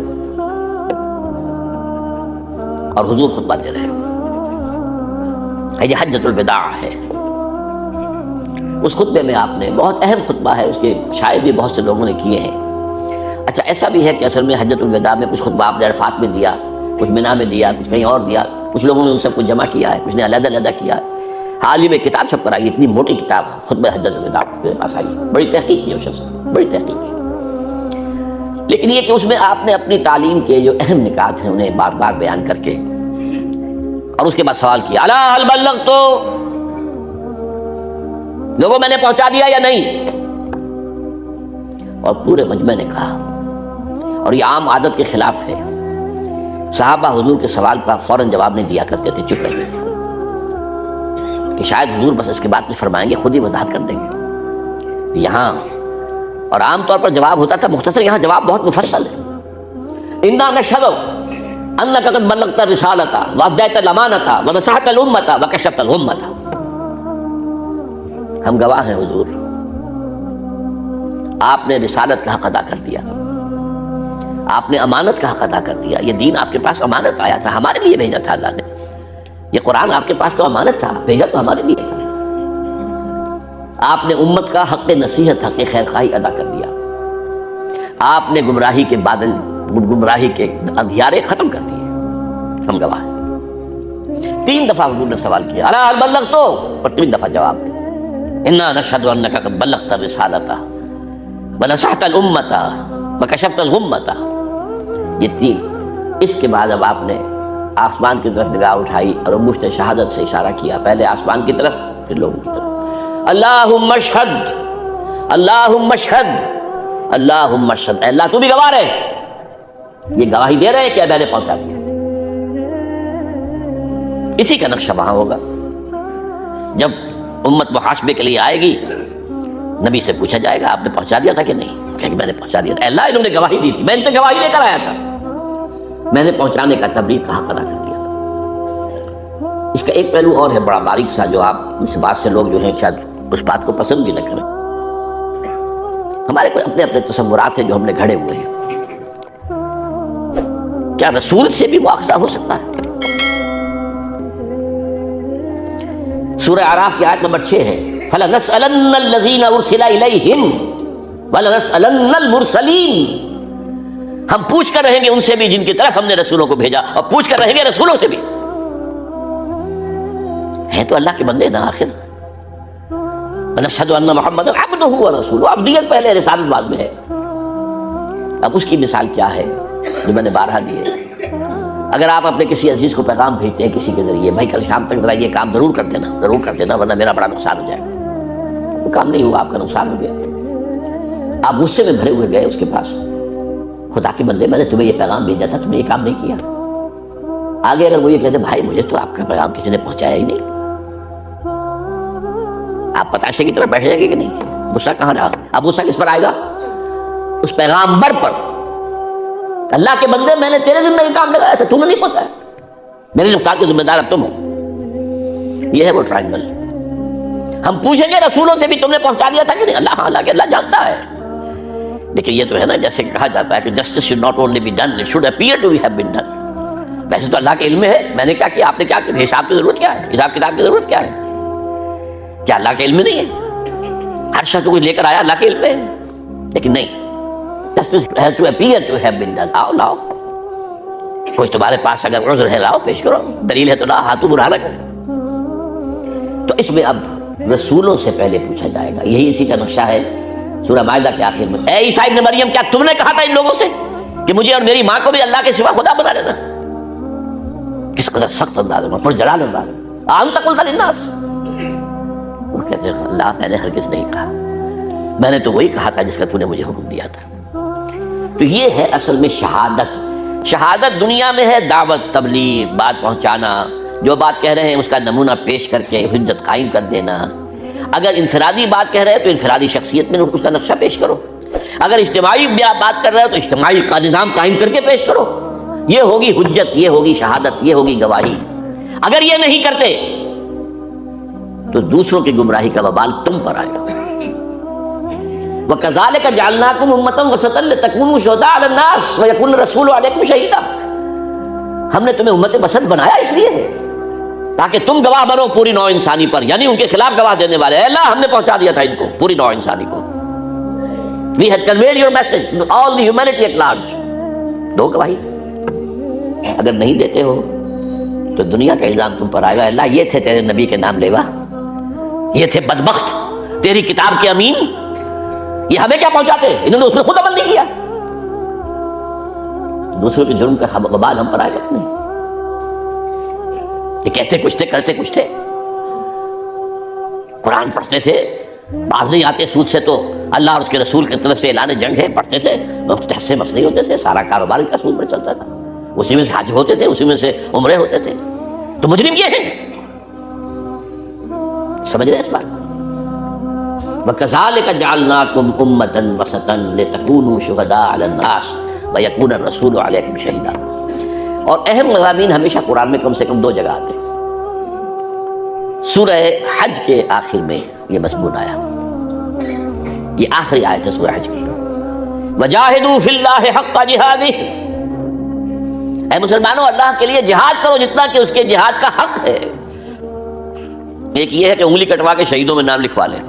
اور حضور خطبہ دے رہے ہیں. یہ حجۃ الوداع ہے. اس خطبے میں آپ نے، بہت اہم خطبہ ہے، اس کے شاعر بھی بہت سے لوگوں نے کیے ہیں. اچھا ایسا بھی ہے کہ اصل میں حجۃ الوداع میں کچھ خطبہ آپ نے عرفات میں دیا، کچھ منی میں دیا، کچھ کہیں اور دیا، کچھ لوگوں نے ان سب کو جمع کیا ہے، کچھ نے علیحدہ کیا ہے. حال ہی میں کتاب چھپ کر آئی، اتنی موٹی کتاب خطبہ حجۃ الوداع میرے پاس آئی، بڑی تحقیق کی اس شخص نے، بڑی تحقیق کی. لیکن یہ کہ اس میں آپ نے اپنی تعلیم کے جو اہم نکات ہیں انہیں بار بار بیان کر کے، اور اس کے بعد سوال کیا الا هل بلغت، لوگوں میں نے پہنچا دیا یا نہیں؟ اور پورے مجمع نے کہا، اور یہ عام عادت کے خلاف ہے. صحابہ حضور کے سوال کا فوراً جواب نہیں دیا کرتے تھے، چپ رہتے تھے کہ شاید حضور بس اس کے بعد کچھ فرمائیں گے، خود ہی وضاحت کر دیں گے. یہاں اور عام طور پر جواب ہوتا تھا مختصر، یہاں جواب بہت مفصل ہے. انا نشهد انک قد بلغت الرسالۃ وادیت الامانۃ ونصحت الامۃ وکشفت الغمۃ. ہم گواہ ہیں حضور، آپ نے رسالت کا حق ادا کر دیا، آپ نے امانت کا حق ادا کر دیا. یہ دین آپ کے پاس امانت آیا تھا، ہمارے لیے بھیجا تھا اللہ نے. یہ قرآن آپ کے پاس تو امانت تھا، بھیجا تو ہمارے لیے تھا. آپ نے امت کا حق نصیحت، حق خیر خواہی ادا کر دیا. آپ نے گمراہی کے بادل، گمراہی کے اندھیارے ختم کر دیے. ہم گواہ ہیں. 3 دفعہ حضور نے سوال کیا الا هل بلغت، اور 3 دفعہ جواب دیا انا نشهد انک قد بلغت الرسالۃ ونصحت الامۃ وکشفت الغمۃ. یہ 3. اس کے بعد اب آپ نے آسمان کی طرف نگاہ اٹھائی اور انگشت شہادت سے اشارہ کیا، پہلے آسمان کی طرف پھر لوگوں کی طرف. اللہم اشہد، اللہم اشہد، اللہم اشہد. اے اللہ تو بھی گواہ رہے. یہ گواہی دے رہے ہیں کہ میں نے پہنچا دیا. اسی کا نقشہ وہاں ہوگا. جب امت محاسبے کے لیے آئے گی، نبی سے پوچھا جائے گا آپ نے پہنچا دیا تھا کہ نہیں؟ کہ میں نے پہنچا دیا تھا. اللہ انہوں نے گواہی دی تھی، میں ان سے گواہی لے کر آیا تھا، میں نے پہنچانے کا تبلیغ کا حق ادا کر دیا تھا. اس کا ایک پہلو اور ہے بڑا باریک سا، جو آپ اس بات سے لوگ جو ہیں شاید اس بات کو پسند بھی نہ کریں. ہمارے کوئی اپنے اپنے تصورات ہیں جو ہم نے گھڑے ہوئے ہیں. کیا رسول سے بھی مواخذہ ہو سکتا ہے؟ سورہ اعراف کی آیت نمبر 6 ہے، فَلَنَسْأَلَنَّ الَّذِينَ أُرْسِلَ إِلَيْهِمْ وَلَنَسْأَلَنَّ الْمُرْسَلِينَ. ہم پوچھ کر رہیں گے ان سے بھی جن کی طرف ہم نے رسولوں کو بھیجا، اور پوچھ کر رہیں گے رسولوں سے بھی. ہیں تو اللہ کے بندے نا آخر. وَنَشْهَدُ أَنَّ مُحَمَّدًا عَبْدُهُ وَرَسُولُهُ. عبدیت پہلے، رسالت بعد میں ہے. اب اس کی مثال کیا ہے جو میں نے بارہا دی ہے. اگر آپ اپنے کسی عزیز کو پیغام بھیجتے ہیں کسی کے ذریعے، بھائی کل شام تک ذرا یہ کام ضرور کر دینا، ضرور کر دینا ورنہ میرا بڑا نقصان ہو جائے گا. وہ کام نہیں ہوا، آپ کا نقصان ہو گیا. آپ غصے میں بھرے ہوئے گئے اس کے پاس. خدا کے بندے، میں نے تمہیں یہ پیغام بھیجا تھا، تم نے یہ کام نہیں کیا. آگے اگر وہ یہ کہتے بھائی مجھے تو آپ کا پیغام کسی نے پہنچایا ہی نہیں، آپ پتاشے کی طرف بیٹھ جائیں گے کہ نہیں؟ غصہ کہاں رہا؟ اب غصہ کس پر آئے گا؟ اس پیغامبر پر. اللہ کے بندے، میں نے تیرے ذمہ یہ کام لگایا تھا، تم نے نہیں پہنچایا، میرے نقصان کے ذمہ دار اب تم ہو. یہ ہے وہ ٹرائنگل. ہم پوچھیں گے رسولوں سے بھی تم نے پہنچا دیا تھا کہ نہیں؟ اللہ حالانکہ اللہ جانتا ہے. لیکن یہ تو ہے نا، جیسے کہا جاتا ہے کہ justice should not only be done, it should appear to have been done. ویسے تو اللہ کے علم میں ہے میں نے کیا کیا، آپ نے کیا کیا، حساب کی ضرورت کیا ہے؟ حساب کتاب کی ضرورت کیا ہے؟ کیا اللہ کے علم میں نہیں ہے؟ ہر شخص کو لے کر آیا اللہ کے علم میں ہے، لیکن نہیں. Justice has to appear to have been done. آؤ لاؤ، کوئی تمہارے پاس اگر عذر ہے لاؤ، پیش کرو. دلیل ہے تو لا، ہاتھوں برہانہ کرو. تو اس میں اب رسولوں سے پہلے پوچھا جائے گا. یہی اسی کا نقشہ ہے سورہ مائدہ کے آخر میں. اے عیسیٰ ابن مریم، کیا تم نے کہا تھا ان لوگوں سے کہ مجھے اور میری ماں کو بھی اللہ کے سوا خدا بنا لینا؟ کس قدر سخت انداز میں، پر جلال انداز میں. انت قلت للناس، وہ کہتے ہیں اللہ میں نے ہرگز نہیں کہا، میں نے تو وہی کہا تھا جس کا تو نے مجھے حکم دیا تھا. تو یہ ہے اصل میں شہادت. شہادت دنیا میں ہے دعوت، تبلیغ، بات پہنچانا، جو بات کہہ رہے ہیں اس کا نمونہ پیش کر کے حجت قائم کر دینا. اگر انفرادی بات کہہ رہے ہیں تو انفرادی شخصیت میں اس کا نقشہ پیش کرو. اگر اجتماعی بات کر رہے ہو تو اجتماعی کا نظام قائم کر کے پیش کرو. یہ ہوگی حجت، یہ ہوگی شہادت، یہ ہوگی گواہی. اگر یہ نہیں کرتے تو دوسروں کی گمراہی کا وبال تم پر آئے گا. وَكَذَلِكَ جَعَلْنَاكُمْ أُمَّةً وَسَطًا لِتَكُونُوا شُهَدَاءَ عَلَى النَّاسِ وَيَكُونَ الرَّسُولُ عَلَيْكُمْ شَهِيدًا. ہم نے تمہیں امت وسط بنایا اس لیے تاکہ تم گواہ بنو پوری نوع انسانی پر، یعنی ان کے خلاف گواہ دینے والے. اے اللہ، ہم نے پہنچا دیا تھا ان کو، پوری نوع انسانی کو. We had conveyed your message to all the humanity at large. دو گواہی. اگر نہیں دیتے ہو تو دنیا کا الزام تم پر آئے گا. اللہ، یہ تھے تیرے نبی کے نام لیوا، یہ تھے بدبخت تیری کتاب کے امین، یہ ہمیں کیا پہنچاتے، انہوں نے اس میں خود عمل نہیں کیا. دوسروں کے جرم کا وبال ہم پر آئے گا نہیں. یہ کہتے کچھ تھے، کرتے کچھ تھے. قرآن پڑھتے تھے، باز نہیں آتے سود سے تو اللہ اور اس کے رسول کی طرف سے اعلان جنگ ہے، پڑھتے تھے، تحس سے مس نہیں ہوتے تھے، سارا کاروبار ان کا سود پر چلتا تھا. اسی میں سے حج ہوتے تھے، اسی میں سے عمرے ہوتے تھے. تو مجرم یہ ہیں. سمجھ رہے ہیں اس بات؟ وَكَذَلِكَ جَعَلْنَاكُمْ أُمَّةً وَسَطًا لِتَكُونُوا شُهَدَاءَ عَلَى النَّاسِ وَيَكُونَ الرَّسُولُ عَلَيْكُمْ شَهِيدًا. اور اہم مضامین ہمیشہ قرآن میں کم سے کم دو جگہ آتے ہیں. سورہ حج کے آخر میں یہ مضمون آیا، یہ آخری آیت ہے سورہ حج کی. وَجَاهِدُوا فِي اللَّهِ حَقَّ جِهَادِهِ. اے مسلمانوں، اللہ کے لیے جہاد کرو جتنا کہ اس کے جہاد کا حق ہے. ایک یہ ہے کہ انگلی کٹوا کے شہیدوں میں نام لکھوا لیں،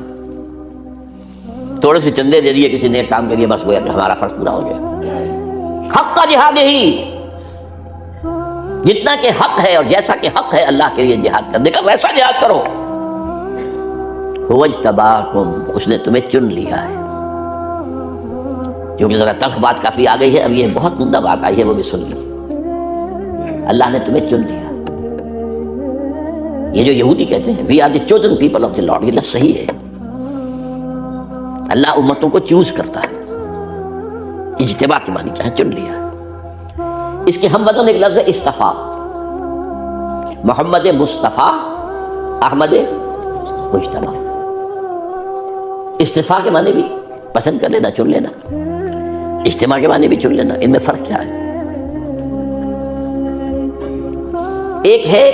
تھوڑے سے چندے دے دیے کسی نیک کام کے لیے، بس گویا کہ ہمارا فرض پورا ہو گیا. حق کا جہاد ہی، جتنا کہ حق ہے اور جیسا کہ حق ہے اللہ کے لیے جہاد کرنے کا، ویسا جہاد کرو. هو اجتباکم، اس نے تمہیں چن لیا ہے. کیونکہ ذرا تلخ بات کافی آ گئی ہے، اب یہ بہت عمدہ بات آئی ہے، وہ بھی سن لیجیے. اللہ نے تمہیں چن لیا. یہ جو یہودی کہتے ہیں we are the chosen people of the lord, یہ لفظ صحیح ہے. اللہ امتوں کو چوز کرتا ہے. اجتباع کی معنی کیا ہے؟ چن لیا. اس کے ہم وزن ایک لفظ ہے استفا. محمد مصطفیٰ احمد مجتبیٰ. استفاء کے معنی بھی پسند کر لینا، چن لینا، اجتماع کے معنی بھی چن لینا. ان میں فرق کیا ہے؟ ایک ہے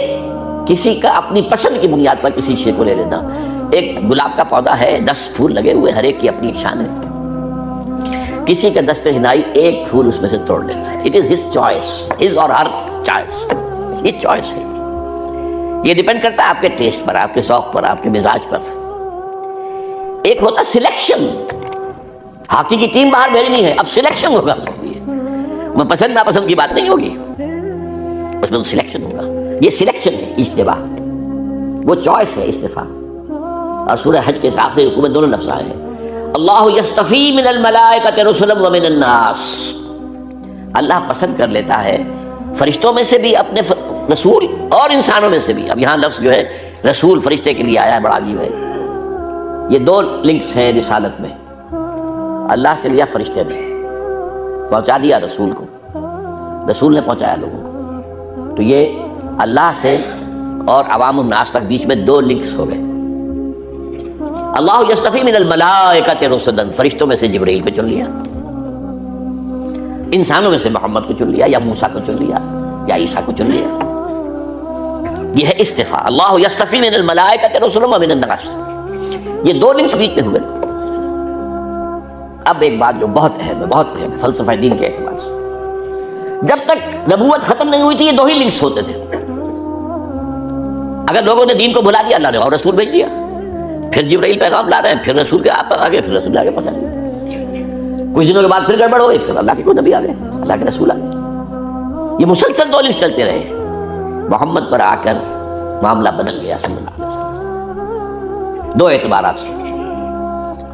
کسی کا اپنی پسند کی بنیاد پر کسی شے کو لے لینا. ایک گلاب کا پودا ہے، 10 پھول لگے ہوئے، ہر ایک کی اپنی شان ہے. کسی کا دست ہنائی ایک پھول اس میں سے توڑ لینا ہے. It is his choice, his or Hare choice. یہ چوائس ہے، یہ ڈیپینڈ کرتا ہے آپ کے ٹیسٹ پر، آپ کے ذوق پر، آپ کے مزاج پر. ایک ہوتا سلیکشن، ہاکی کی ٹیم باہر بھیجنی ہے، اب سلیکشن ہوگا. میں پسند ناپسند کی بات نہیں ہوگی، اس میں تو سلیکشن ہوگا. یہ سلیکشن ہے اجتباء، وہ چوائس ہے استفاء. اور سورہ حج کے آخری رکوع میں دونوں لفظ آئے ہیں، اللہ یستفی من الملائکۃ رسلا ومن الناس. اللہ پسند کر لیتا ہے فرشتوں میں سے بھی اپنے رسول اور انسانوں میں سے بھی. اب یہاں لفظ جو ہے رسول فرشتے کے لیے آیا ہے، بڑا عجیب ہے. یہ 2 لنکس ہیں رسالت میں. اللہ سے لیا فرشتے نے، پہنچا دیا رسول کو، رسول نے پہنچایا لوگوں کو. تو یہ اللہ سے اور عوام الناس تک بیچ میں 2 لنکس ہو گئے. اللہ یستفی من الملائکۃ رسلا، فرشتوں میں سے جبرائیل کو چن لیا، انسانوں میں سے محمد کو چن لیا، یا موسیٰ کو چن لیا، یا عیسیٰ کو چن لیا. یہ ہے استفاء. اللہ یستفی من الملائکۃ رسلا ومن الناس. یہ 2 لنکس بیچ میں ہوئے. اب ایک بات جو بہت اہم ہے، بہت اہم ہے فلسفہ دین کے اعتبار سے. جب تک نبوت ختم نہیں ہوئی تھی یہ 2 ہی لنکس ہوتے تھے. اگر لوگوں نے دین کو بھلا دیا، اللہ نے اور رسول بھیج دیا. پھر جبرائیل پیغام لا رہے ہیں، پھر رسول کے آپ پر آگے، پھر رسول آگے پہنچا دیا. کچھ دنوں کے بعد پھر گڑبڑ ہو گئی، پھر اللہ کے کوئی نبی آ گئے، اللہ کے رسول آ گئے. یہ مسلسل 2 لنکس چلتے رہے. محمد پر آ کر معاملہ بدل گیا صلی اللہ علیہ وسلم. 2 اعتبارات سے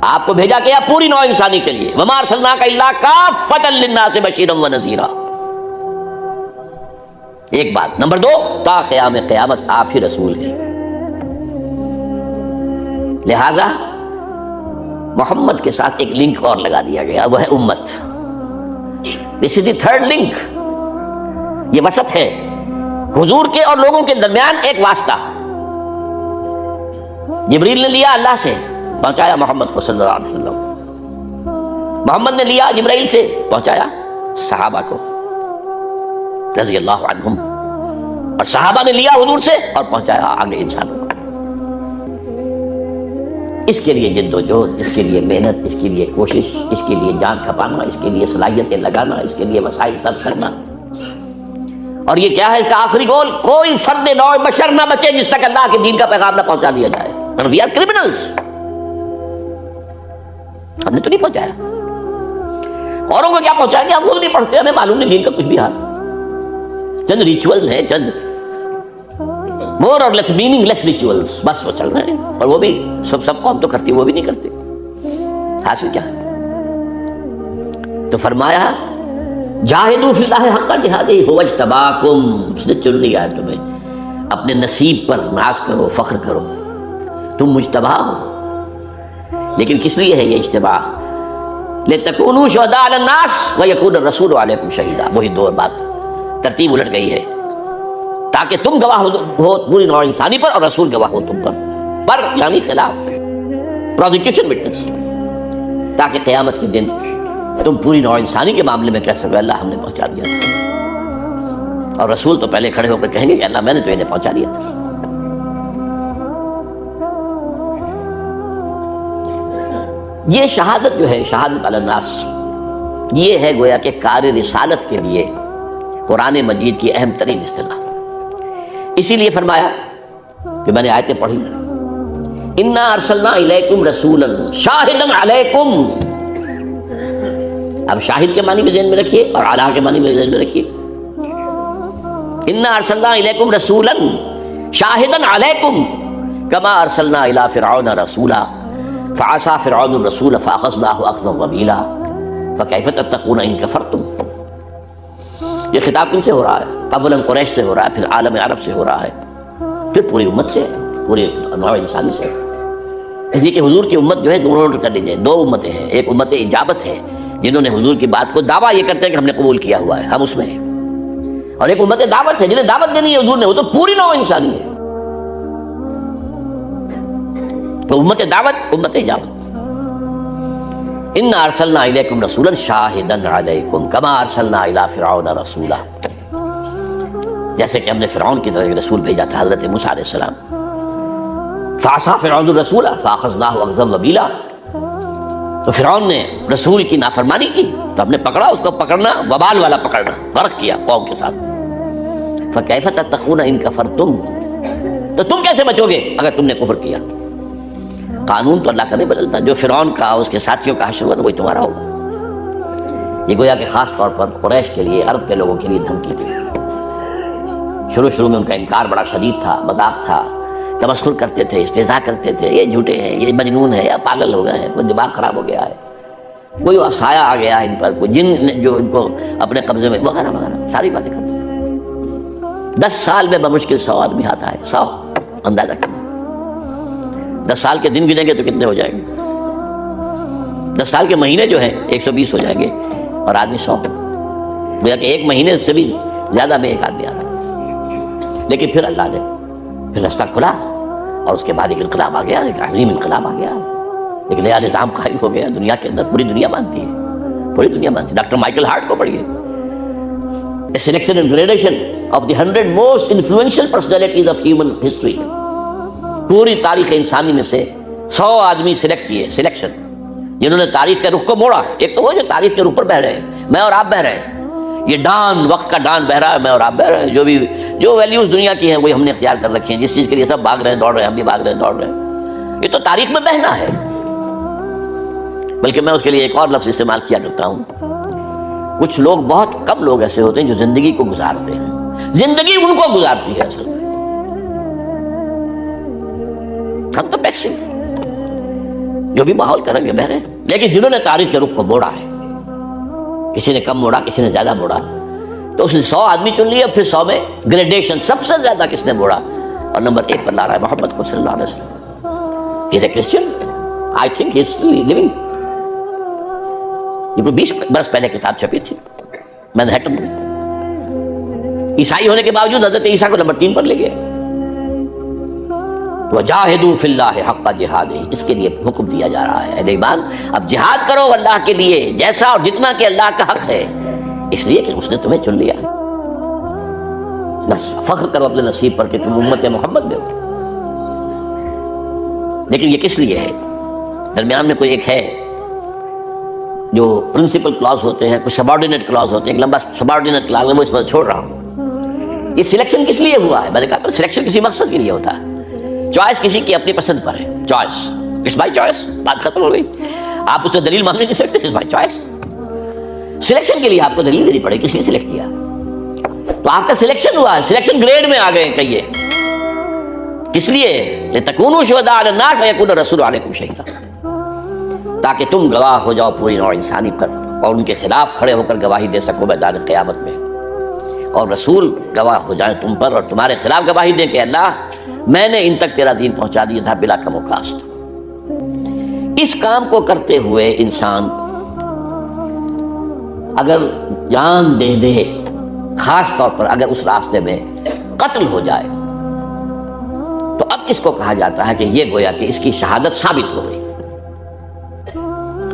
آپ کو بھیجا گیا پوری نوع انسانی کے لیے، وما ارسلناک الا کافۃ للناس بشیرا ونذیرا. ایک بات. نمبر 2، تا قیام قیامت آپ ہی رسول ہیں. لہذا محمد کے ساتھ ایک لنک اور لگا دیا گیا، وہ ہے امت. دس از دی 3rd لنک. یہ وسط ہے حضور کے اور لوگوں کے درمیان، ایک واسطہ. جبریل نے لیا اللہ سے، پہنچایا محمد کو صلی اللہ علیہ وسلم. محمد نے لیا جبرائیل سے، پہنچایا صحابہ کو رضی اللہ عنہم. اور صحابہ نے لیا حضور سے اور پہنچایا آگے انسانوں کو. اس کے لیے جد و جہد، اس کے لیے محنت، اس کے لیے کوشش، اس کے لیے جان کھپانا، اس کے لیے صلاحیتیں لگانا، اس کے لیے وسائل صرف کرنا. اور یہ کیا ہے اس کا آخری گول؟ کوئی فرد نوع بشر نہ بچے جس تک اللہ کے دین کا پیغام نہ پہنچا دیا جائے. We are criminals. ہم نے تو نہیں پہنچایا. اوروں کو کیا پہنچائیں گے؟ ہم خود نہیں پڑھتے، ہمیں معلوم نہیں دین کا کچھ بھی حال. چند ریچولز ہیں، چند مور اور لیس میننگ لیس ریچولز، بس وہ چل رہے ہیں. اور وہ بھی سب قوم تو کرتی، وہ بھی نہیں کرتے. حاصل کیا ہے؟ تو فرمایا جاہدوا فی اللہ حق جہادہ هو اجتباکم. اس نے چن لیا ہے تمہیں. اپنے نصیب پر ناز کرو، فخر کرو، تم مجتبی ہو. لیکن کس لیے ہے یہ اجتباء؟ لتکونوا شہداء علی الناس ویکون الرسول علیکم شہیدا. وہی 2 بات ترتیب الٹ گئی ہے، تاکہ تم گواہ ہو پوری نوع انسانی پر اور رسول گواہ ہو تم پر یعنی خلاف، پروزیکیوشن وٹنس، تاکہ قیامت کے دن تم پوری نوع انسانی کے معاملے میں کہہ سکو اللہ ہم نے پہنچا دیا تھا. اور رسول تو پہلے کھڑے ہو کر کہیں گے کہ اللہ میں نے تو انہیں پہنچا دیا تھا. یہ شہادت جو ہے، شہادت علی الناس، یہ ہے گویا کہ کار رسالت کے لیے قرآن مجید کی اہم ترین اصطلاح. اسی لیے فرمایا کہ میں نے آیتیں پڑھی، انا ارسلنا الیکم رسولا شاہدا علیکم. اب شاہد کے معنی میں ذہن میں رکھیے اور علی کے معنی میں ذہن میں رکھیے. انا ارسلنا الیکم رسولا شاہدا علیکم کما ارسلنا الی فرعون رسولا فعصى فرعون الرسول فاخذناه اخذا وبيلا فكيف تتقون ان كفرتم. یہ خطاب کن سے ہو رہا ہے؟ اولا قریش سے ہو رہا ہے، پھر عالم عرب سے ہو رہا ہے، پھر پوری امت سے، پوری نوع انسانی سے. اس لیے کہ حضور کی امت جو ہے دونوں کر لیجیے، 2 امتیں ہیں. ایک امت اجابت ہے جنہوں نے حضور کی بات کو دعویٰ یہ کرتے ہیں کہ ہم نے قبول کیا ہوا ہے، ہم اس میں ہیں. اور ایک امت دعوت ہے، جنہیں دعوت دینی ہے حضور نے، وہ تو پوری نوع انسانی ہے. تو امت دعوت، امت اجابت. انا ارسلنا الیکم رسولا شاہدا علیکم کما ارسلنا الی فرعون رسولا، جیسے کہ ہم نے فرعون کی طرف رسول بھیجا تھا حضرت موسیٰ علیہ السلام. فعصى فرعون الرسول فاخذناه اخذا وبیلا، تو فرعون نے رسول کی نافرمانی کی تو ہم نے پکڑا اس کو، پکڑنا وبال والا پکڑنا، غرق کیا قوم کے ساتھ. فکیف تتقون ان کفرتم، تو تم کیسے بچو گے اگر تم نے کفر کیا. قانون تو اللہ کا نہیں بدلتا، جو فرعون کا اس کے ساتھیوں کا حشر ہوا وہی تمہارا ہوگا. یہ گویا کہ خاص طور پر قریش کے لیے، عرب کے لوگوں کے لیے دھمکی تھی. شروع میں ان کا انکار بڑا شدید تھا، مذاق تھا، تمسخر کرتے تھے، استہزاء کرتے تھے، یہ جھوٹے ہیں، یہ مجنون ہے، یا پاگل ہو گئے ہیں، کوئی دماغ خراب ہو گیا ہے، کوئی سایہ آ گیا ہے ان پر، کوئی جن جو ان کو اپنے قبضے میں، وغیرہ وغیرہ ساری باتیں کرتے ہیں. 10 سال میں بمشکل 100 آدمی آتا ہے، 100 اندازہ کرنا. 10 سال کے دن گنیں گے تو کتنے ہو جائیں گے؟ 10 سال کے مہینے جو ہیں 120 ہو جائیں گے، اور آدمی 100. گویا کہ ایک مہینے سے بھی زیادہ میں ایک آدمی آ رہا ہے. لیکن پھر اللہ نے پھر رستہ کھلا، اور اس کے بعد ایک انقلاب آ گیا، ایک عظیم انقلاب آ گیا، ایک نیا نظام قائم ہو گیا دنیا کے اندر. پوری دنیا مانتی ہے، پوری دنیا مانتی ہے. ڈاکٹر مائیکل ہارٹ کو پڑھیے، A selection and gradation of the 100 most influential personalities of human history. پوری تاریخ انسانی میں سے 100 آدمی سلیکٹ کیے، سلیکشن، جنہوں نے تاریخ کے رخ کو موڑا. ایک تو وہ جو تاریخ کے رخ پر بہ رہے ہیں، میں اور آپ بہ رہے ہیں، یہ ڈان، وقت کا ڈان بہ رہا ہے، میں اور آپ بہ رہے ہیں. جو ویلیوز دنیا کی ہیں وہی ہم نے اختیار کر رکھی ہیں، جس چیز کے لیے سب بھاگ رہے ہیں، دوڑ رہے ہیں، ہم بھی بھاگ رہے ہیں، دوڑ رہے ہیں. یہ تو تاریخ میں بہنا ہے. بلکہ میں اس کے لیے ایک اور لفظ استعمال کیا کرتا ہوں. کچھ لوگ، بہت کم لوگ ایسے ہوتے ہیں جو زندگی کو گزارتے ہیں، زندگی ان کو گزارتی ہے. اصل میں ہم تو پیسو، جو بھی ماحول کریں گے بہ رہے ہیں. لیکن جنہوں نے تاریخ کے رخ کو موڑا ہے، کسی نے کم موڑا، کسی نے زیادہ موڑا، تو اس نے 100 آدمی چن لیے. پھر 100 میں گریڈیشن، سب سے زیادہ کس نے موڑا، اور نمبر 1 پر لا رہا ہے محمد کو صلی اللہ علیہ وسلم. He is a Christian, I think he is still living. یہ کوئی 20 برس پہلے کتاب چھپی تھی مینہٹن میں. عیسائی ہونے کے باوجود حضرت عیسیٰ کو نمبر 3 پر لے گئے. وَجَاهِدُوا فِي اللَّهِ حَقَّ جِهَادِهِ، اس کے لیے حکم دیا جا رہا ہے. اے ایمان، اب جہاد کرو اللہ کے لیے، جیسا اور جتنا کہ اللہ کا حق ہے، اس لیے کہ اس نے تمہیں چن لیا. فخر کرو اپنے نصیب پر کہ تم امت محمد میں ہو. لیکن یہ کس لیے ہے؟ درمیان میں کوئی ایک ہے جو پرنسپل کلاز ہوتے ہیں، کچھ سبارڈینیٹ کلاز ہوتے ہیں. ایک لمبا سبارڈینیٹ کلاز ہے، وہ اس پر چھوڑ رہا ہوں. یہ سلیکشن کس لیے ہوا ہے؟ میں نے کہا سلیکشن کسی مقصد کے لیے ہوتا ہے. چوائس کسی کی اپنی پسند پر ہے، چوائس، اٹس مائی چوائس، بات ختم ہو گئی. آپ اس میں دلیل مانگ نہیں سکتے، اٹس مائی چوائس. سلیکشن کے لیے آپ کو دلیل دینی پڑے، کس نے سلیکٹ کیا. تو آپ کا سلیکشن ہوا ہے، سلیکشن گریڈ میں آ گئے. کہیے کس لیے؟ لِتَكُونُوا شُهَدَاءَ عَلَى النَّاسِ وَيَكُونَ الرَّسُولُ عَلَيْكُمْ شَهِيدًا، تاکہ تم گواہ ہو جاؤ پوری نوع انسانی پر، اور ان کے خلاف کھڑے ہو کر گواہی دے سکو میدان قیامت میں. اور رسول گواہ ہو جائیں تم پر، اور تمہارے خلاف گواہی دیں کہ اللہ، میں نے ان تک تیرا دین پہنچا دیا تھا بلا کم و کاست. اس کام کو کرتے ہوئے انسان اگر جان دے دے، خاص طور پر اگر اس راستے میں قتل ہو جائے، تو اب اس کو کہا جاتا ہے کہ یہ گویا کہ اس کی شہادت ثابت ہو گئی.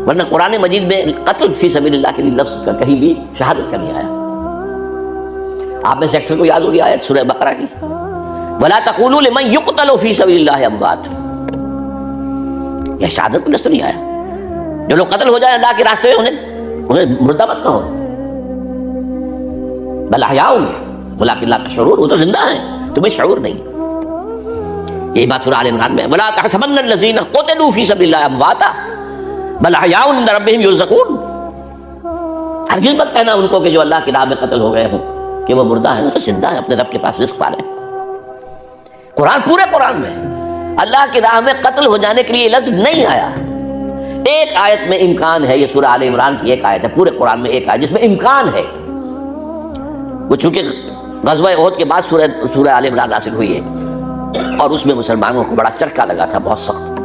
ورنہ قرآن مجید میں قتل فی سبیل اللہ کے لیے لفظ کا کہیں بھی شہادت کا نہیں آیا. آپ میں سے اکثر کو یاد ہوگی آیت سورہ بقرہ کی، وَلَا تَقُولُوا لِمَنْ يُقْتَلُ فِي سَبِيلِ اللَّهِ أَمْوَاتٌ. یہ شہادت کا لفظ نہیں آیا. جو لوگ قتل ہو جائیں اللہ کے راستے میں، انہیں مردہ مت کہو، بل احیاء ولکن لا تشعرون، وہ تو زندہ ہیں، تمہیں شعور نہیں. یہی بات سورہ آل عمران میں، وَلَا تَحْسَبَنَّ الَّذِينَ قُتِلُوا فِي سَبِيلِ اللَّهِ أَمْوَاتًا بل احیاء عند ربهم يرزقون. ہرگز مت کہنا ان کو کہ جو اللہ کی راہ میں قتل ہو گئے ہوں کہ وہ مردہ ہیں، وہ تو زندہ ہیں، اپنے رب کے پاس رزق پا رہے ہیں. پورے قرآن میں اللہ کی راہ میں قتل ہو جانے کے لیے لفظ نہیں آیا. ایک آیت میں امکان ہے، یہ سورہ آل عمران کی ایک آیت ہے، پورے قرآن میں ایک آیت جس میں امکان ہے. وہ چونکہ غزوہ احد کے بعد سورہ آل عمران نازل ہوئی ہے، اور اس میں مسلمانوں کو بڑا چرکا لگا تھا، بہت سخت.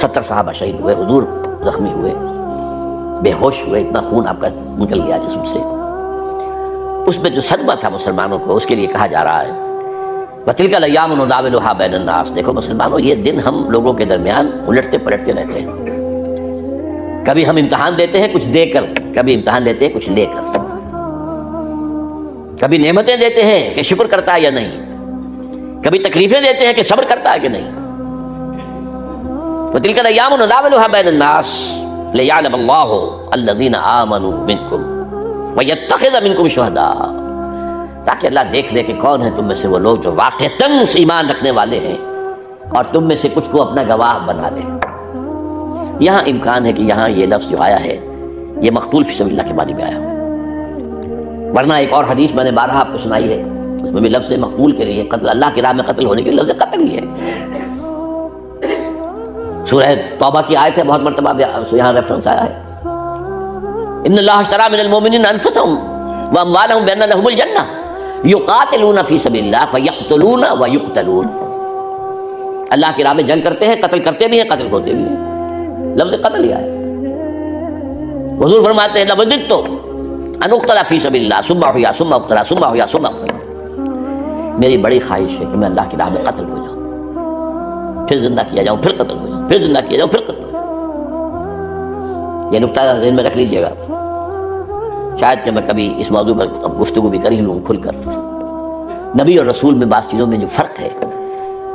70 صحابہ شہید ہوئے، حضور زخمی ہوئے، بے ہوش ہوئے، اتنا خون آپ کا نکل گیا جسم سے. اس میں جو صدمہ تھا مسلمانوں کو، اس کے لیے کہا جا رہا ہے وَتِلْكَ الْأَيَّامُ نُدَاوِلُهَا بَيْنَ النَّاسِ۔ دیکھو مسلمانوں، یہ دن ہم لوگوں کے درمیان الٹتے پلٹتے رہتے ہیں۔ کبھی ہم امتحان دیتے ہیں کچھ دے کر، کبھی امتحان لیتے ہیں کچھ لے کر، کبھی نعمتیں دیتے ہیں کہ شکر کرتا ہے یا نہیں، کبھی تکلیفیں دیتے ہیں کہ صبر کرتا ہے کہ نہیں۔ وَتِلْكَ الْأَيَّامُ نُدَاوِلُهَا بَيْنَ النَّاسِ لِيَعْلَمَ اللَّهُ الَّذِينَ آمَنُوا مِنكُمْ وَيَتَّخِذَ مِنكُمْ شُهَدَاءَ، تاکہ اللہ دیکھ لے کہ کون ہے تم میں سے وہ لوگ جو واقعتاً ایمان رکھنے والے ہیں اور تم میں سے کچھ کو اپنا گواہ بنا لے۔ یہاں امکان ہے کہ یہاں یہ لفظ جو آیا ہے یہ مقتول فی سبیل اللہ کے معنی میں آیا، ورنہ ایک اور حدیث میں نے بارہا آپ کو سنائی ہے، اس میں بھی لفظ مقتول کے لیے، قتل اللہ کی راہ میں قتل ہونے کے لیے لفظ قتل ہی ہے۔ سورہ توبہ کی آیت ہے، بہت مرتبہ یہاں ریفرنس آیا ہے، ان اللہ اشتری من المؤمنین انفسهم واموالهم بان لهم الجنہ یقاتلون فی سبیل اللہ فیقتلون ویقتلون۔ اللہ کی راہ میں جنگ کرتے ہیں، قتل کرتے بھی ہیں، قتل ہوتے بھی ہیں، لفظ قتل ہی آیا۔ حضور فرماتے ہیں لوددت ان اقتل فی سبیل اللہ ثم احیا ثم اقتل ثم احیا ثم اقتل، میری بڑی خواہش ہے کہ میں اللہ کی راہ میں قتل ہو جاؤں، پھر زندہ کیا جاؤں، پھر قتل ہو جاؤں، پھر زندہ کیا جاؤں، پھر قتل ہو جاؤں۔ یہ نقطہ ذہن میں رکھ لیجیے گا، شاید کہ میں کبھی اس موضوع پر گفتگو بھی کر ہی لوں کھل کر۔ نبی اور رسول میں بعض چیزوں میں جو فرق ہے،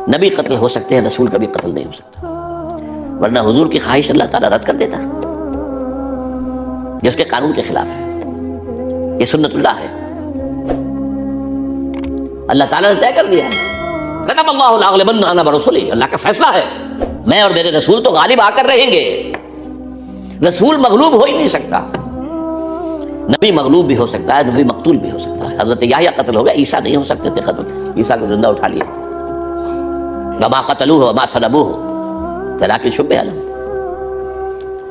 نبی قتل ہو سکتے ہیں، رسول کبھی قتل نہیں ہو سکتا، ورنہ حضور کی خواہش اللہ تعالیٰ رد کر دیتا، یہ اس کے قانون کے خلاف ہے، یہ سنت اللہ ہے، اللہ تعالیٰ نے طے کر دیا ہے، کتب اللہ لاغلبن انا ورسلی، اللہ کا فیصلہ ہے، میں اور میرے رسول تو غالب آ کر رہیں گے۔ رسول مغلوب ہو ہی نہیں سکتا، نبی مغلوب بھی ہو سکتا ہے، نبی مقتول بھی ہو سکتا ہے۔ حضرت یحییٰ قتل ہو گیا، عیسیٰ نہیں ہو سکتے تھے قتل، عیسیٰ کو زندہ اٹھا لیا، وما قتلوہ وما صلبوہ ولکن شبہ لہم۔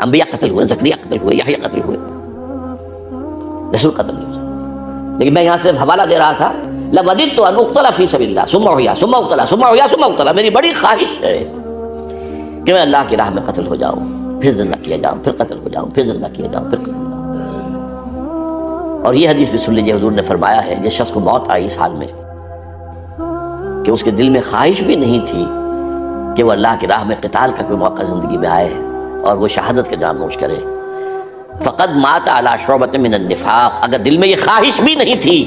انبیاء قتل ہوئے، زکریا قتل ہوئے، یحییٰ قتل ہوئے، رسول قتل نہیں ہو سکتا۔ لیکن میں یہاں سے حوالہ دے رہا تھا لوددت ان اقتل فی سبیل اللہ ثم احیا ثم اقتل ثم احیا ثم اقتل، میری بڑی خواہش ہے کہ میں اللہ کی راہ میں قتل ہو جاؤں، پھر زندہ کیا جاؤں، پھر قتل ہو جاؤں، پھر زندہ کیا جاؤں، پھر قتل ہو جاؤں۔ اور یہ حدیث بھی سن لیجیے، حضور نے فرمایا ہے جس شخص کو موت آئی اس حال میں کہ اس کے دل میں خواہش بھی نہیں تھی کہ وہ اللہ کی راہ میں قتال کا کوئی موقع زندگی میں آئے اور وہ شہادت کا جام نوش کرے، فقد مات علی شعبۃ من النفاق، اگر دل میں یہ خواہش بھی نہیں تھی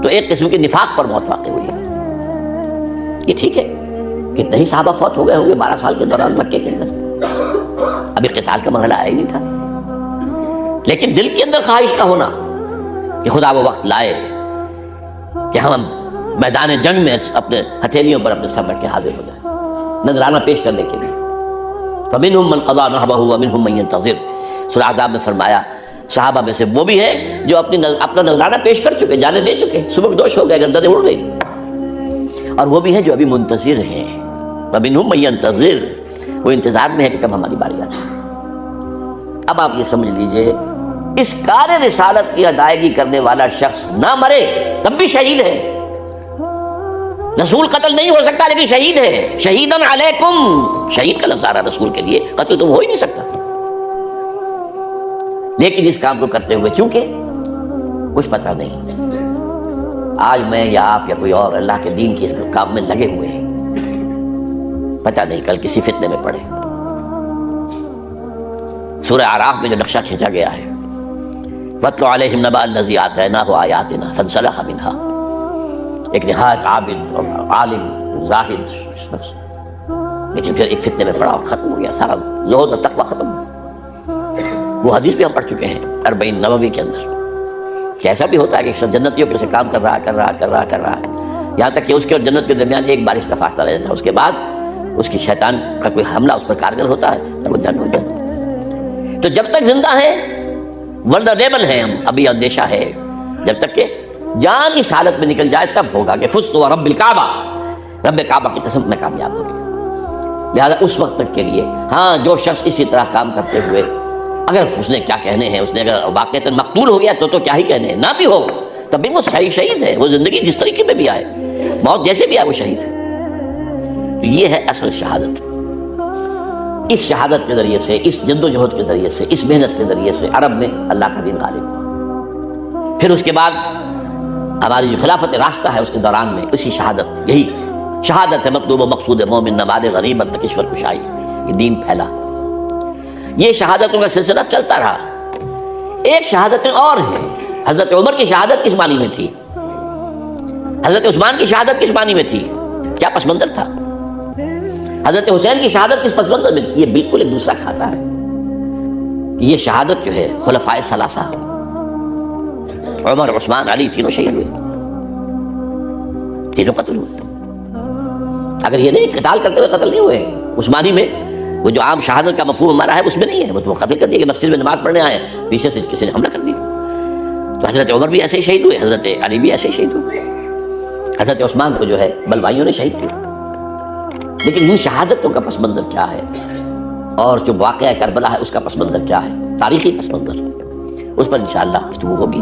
تو ایک قسم کے نفاق پر موت واقع ہوئی ہے۔ یہ ٹھیک ہے، کتنے ہی صحابہ فوت ہو گئے ہوں گے 12 سال کے دوران مکے کے اندر، ابھی قتال کا مرحلہ آیا ہی نہیں تھا، لیکن دل کے اندر خواہش کا ہونا کہ خدا وہ وقت لائے کہ ہم میدان جنگ میں اپنے ہتھیلیوں پر اپنے سر رکھ کے حاضر ہو جائیں نذرانہ پیش کرنے کے لیے۔ فَمِنْهُمْ مَنْ قَضَى نَحْبَهُ وَمِنْهُمْ مَنْ يَنْتَظِرُ، سورہ احزاب میں فرمایا صحابہ میں سے وہ بھی ہے جو اپنا نذرانہ پیش کر چکے، جانے دے چکے، صبح دوش ہو گئے، گردنیں اڑ گئی، اور وہ بھی ہے جو ابھی منتظر ہیں، وَمِنْهُمْ مَنْ يَنْتَظِرُ، وہ انتظار میں ہے کہ کب ہماری باری آ جائے۔ اب آپ یہ سمجھ لیجئے، اس کار رسالت کی ادائیگی کرنے والا شخص نہ مرے تب بھی شہید ہے۔ رسول قتل نہیں ہو سکتا لیکن شہید ہے، شہیدن علیکم، شہید کا لفظ آ رہا رسول کے لیے، قتل تو ہو ہی نہیں سکتا، لیکن اس کام کو کرتے ہوئے چونکہ کچھ پتہ نہیں، آج میں یا آپ یا کوئی اور اللہ کے دین کے اس کام میں لگے ہوئے ہیں، پتہ نہیں کل کسی فتنے میں پڑے۔ سورہ اعراف میں جو نقشہ کھینچا گیا ہے، وَاتْلُ عَلَيْهِمْ نَبَأَ الَّذِي آتَيْنَاهُ آيَاتِنَا فَانْسَلَخَ مِنْهَا، ایک نہایت عابد اور عالم زاہد شخص، لیکن پھر ایک فتنے میں پڑا اور ختم ہو گیا، سارا زہد اور تقویٰ ختم ہو۔ وہ حدیث بھی ہم پڑھ چکے ہیں 40 نووی کے اندر، کہ ایسا بھی ہوتا ہے کہ ایک جنتیوں کے سے کام کر رہا ہے، یہاں تک کہ اس کے اور جنت کے درمیان ایک بارش کا فاصلہ رہ جاتا ہے، اس کے بعد اس کی شیطان کا کوئی حملہ اس پر کارگر ہوتا ہے تو وہ جنت ہو جاتا ہے۔ تو جب تک زندہ ہیں ولنریبل ہیں ہم، ابھی اندیشہ ہے، جب تک کہ جان اس حالت میں نکل جائے تب ہوگا کہ فزت ورب الکعبہ، رب کعبہ کی قسم میں کامیاب ہو گیا۔ لہذا اس وقت تک کے لیے ہاں جو شخص اسی طرح کام کرتے ہوئے، اگر اس نے کیا کہنے ہیں، اس نے اگر واقعتاً مقتول ہو گیا تو کیا ہی کہنے ہیں، نہ بھی ہو تب بھی وہ شہید ہے، وہ زندگی جس طریقے میں بھی آئے، موت جیسے بھی آئے وہ شہید ہے۔ تو یہ ہے اصل شہادت۔ اس شہادت کے ذریعے سے، اس جد و جہد کے ذریعے سے، اس محنت کے ذریعے سے عرب میں اللہ کا دین غالب ہوا۔ پھر اس کے بعد ہماری جو خلافت راستہ ہے اس کے دوران میں اسی شہادت، یہی شہادت ہے مطلوب و مقصود مومن نماد غنیمت کشور کشائی، یہ دین پھیلا۔ یہ شہادتوں کا سلسلہ چلتا رہا۔ ایک شہادتیں اور ہیں۔ حضرت عمر کی شہادت کس معنی میں تھی؟ حضرت عثمان کی شہادت کس معنی میں تھی؟ کیا پس منظر تھا؟ حضرت حسین کی شہادت کس پس منظر میں تھی؟ یہ بالکل ایک دوسرا کھاتا ہے۔ یہ شہادت جو ہے خلفائے ثلاثہ، عمر، عثمان، علی، تینوں شہید ہوئے، تینوں قتل ہوئے۔ اگر یہ نہیں قتال کرتے ہوئے قتل نہیں ہوئے، عثمانی میں وہ جو عام شہادت کا مفہوم ہمارا ہے اس میں نہیں ہے، وہ تو قتل کر دیا کہ مسجد میں نماز پڑھنے آئے پیچھے سے کسی نے حملہ کر دیا۔ تو حضرت عمر بھی ایسے ہی شہید ہوئے، حضرت علی بھی ایسے ہی شہید ہوئے، حضرت عثمان کو جو ہے بلوائیوں نے شہید کیا۔ لیکن ان شہادتوں کا پس منظر کیا ہے، اور جو واقعہ کربلا ہے اس کا پس منظر کیا ہے، تاریخی پس منظر، اس پر انشاءاللہ گفتگو ہوگی۔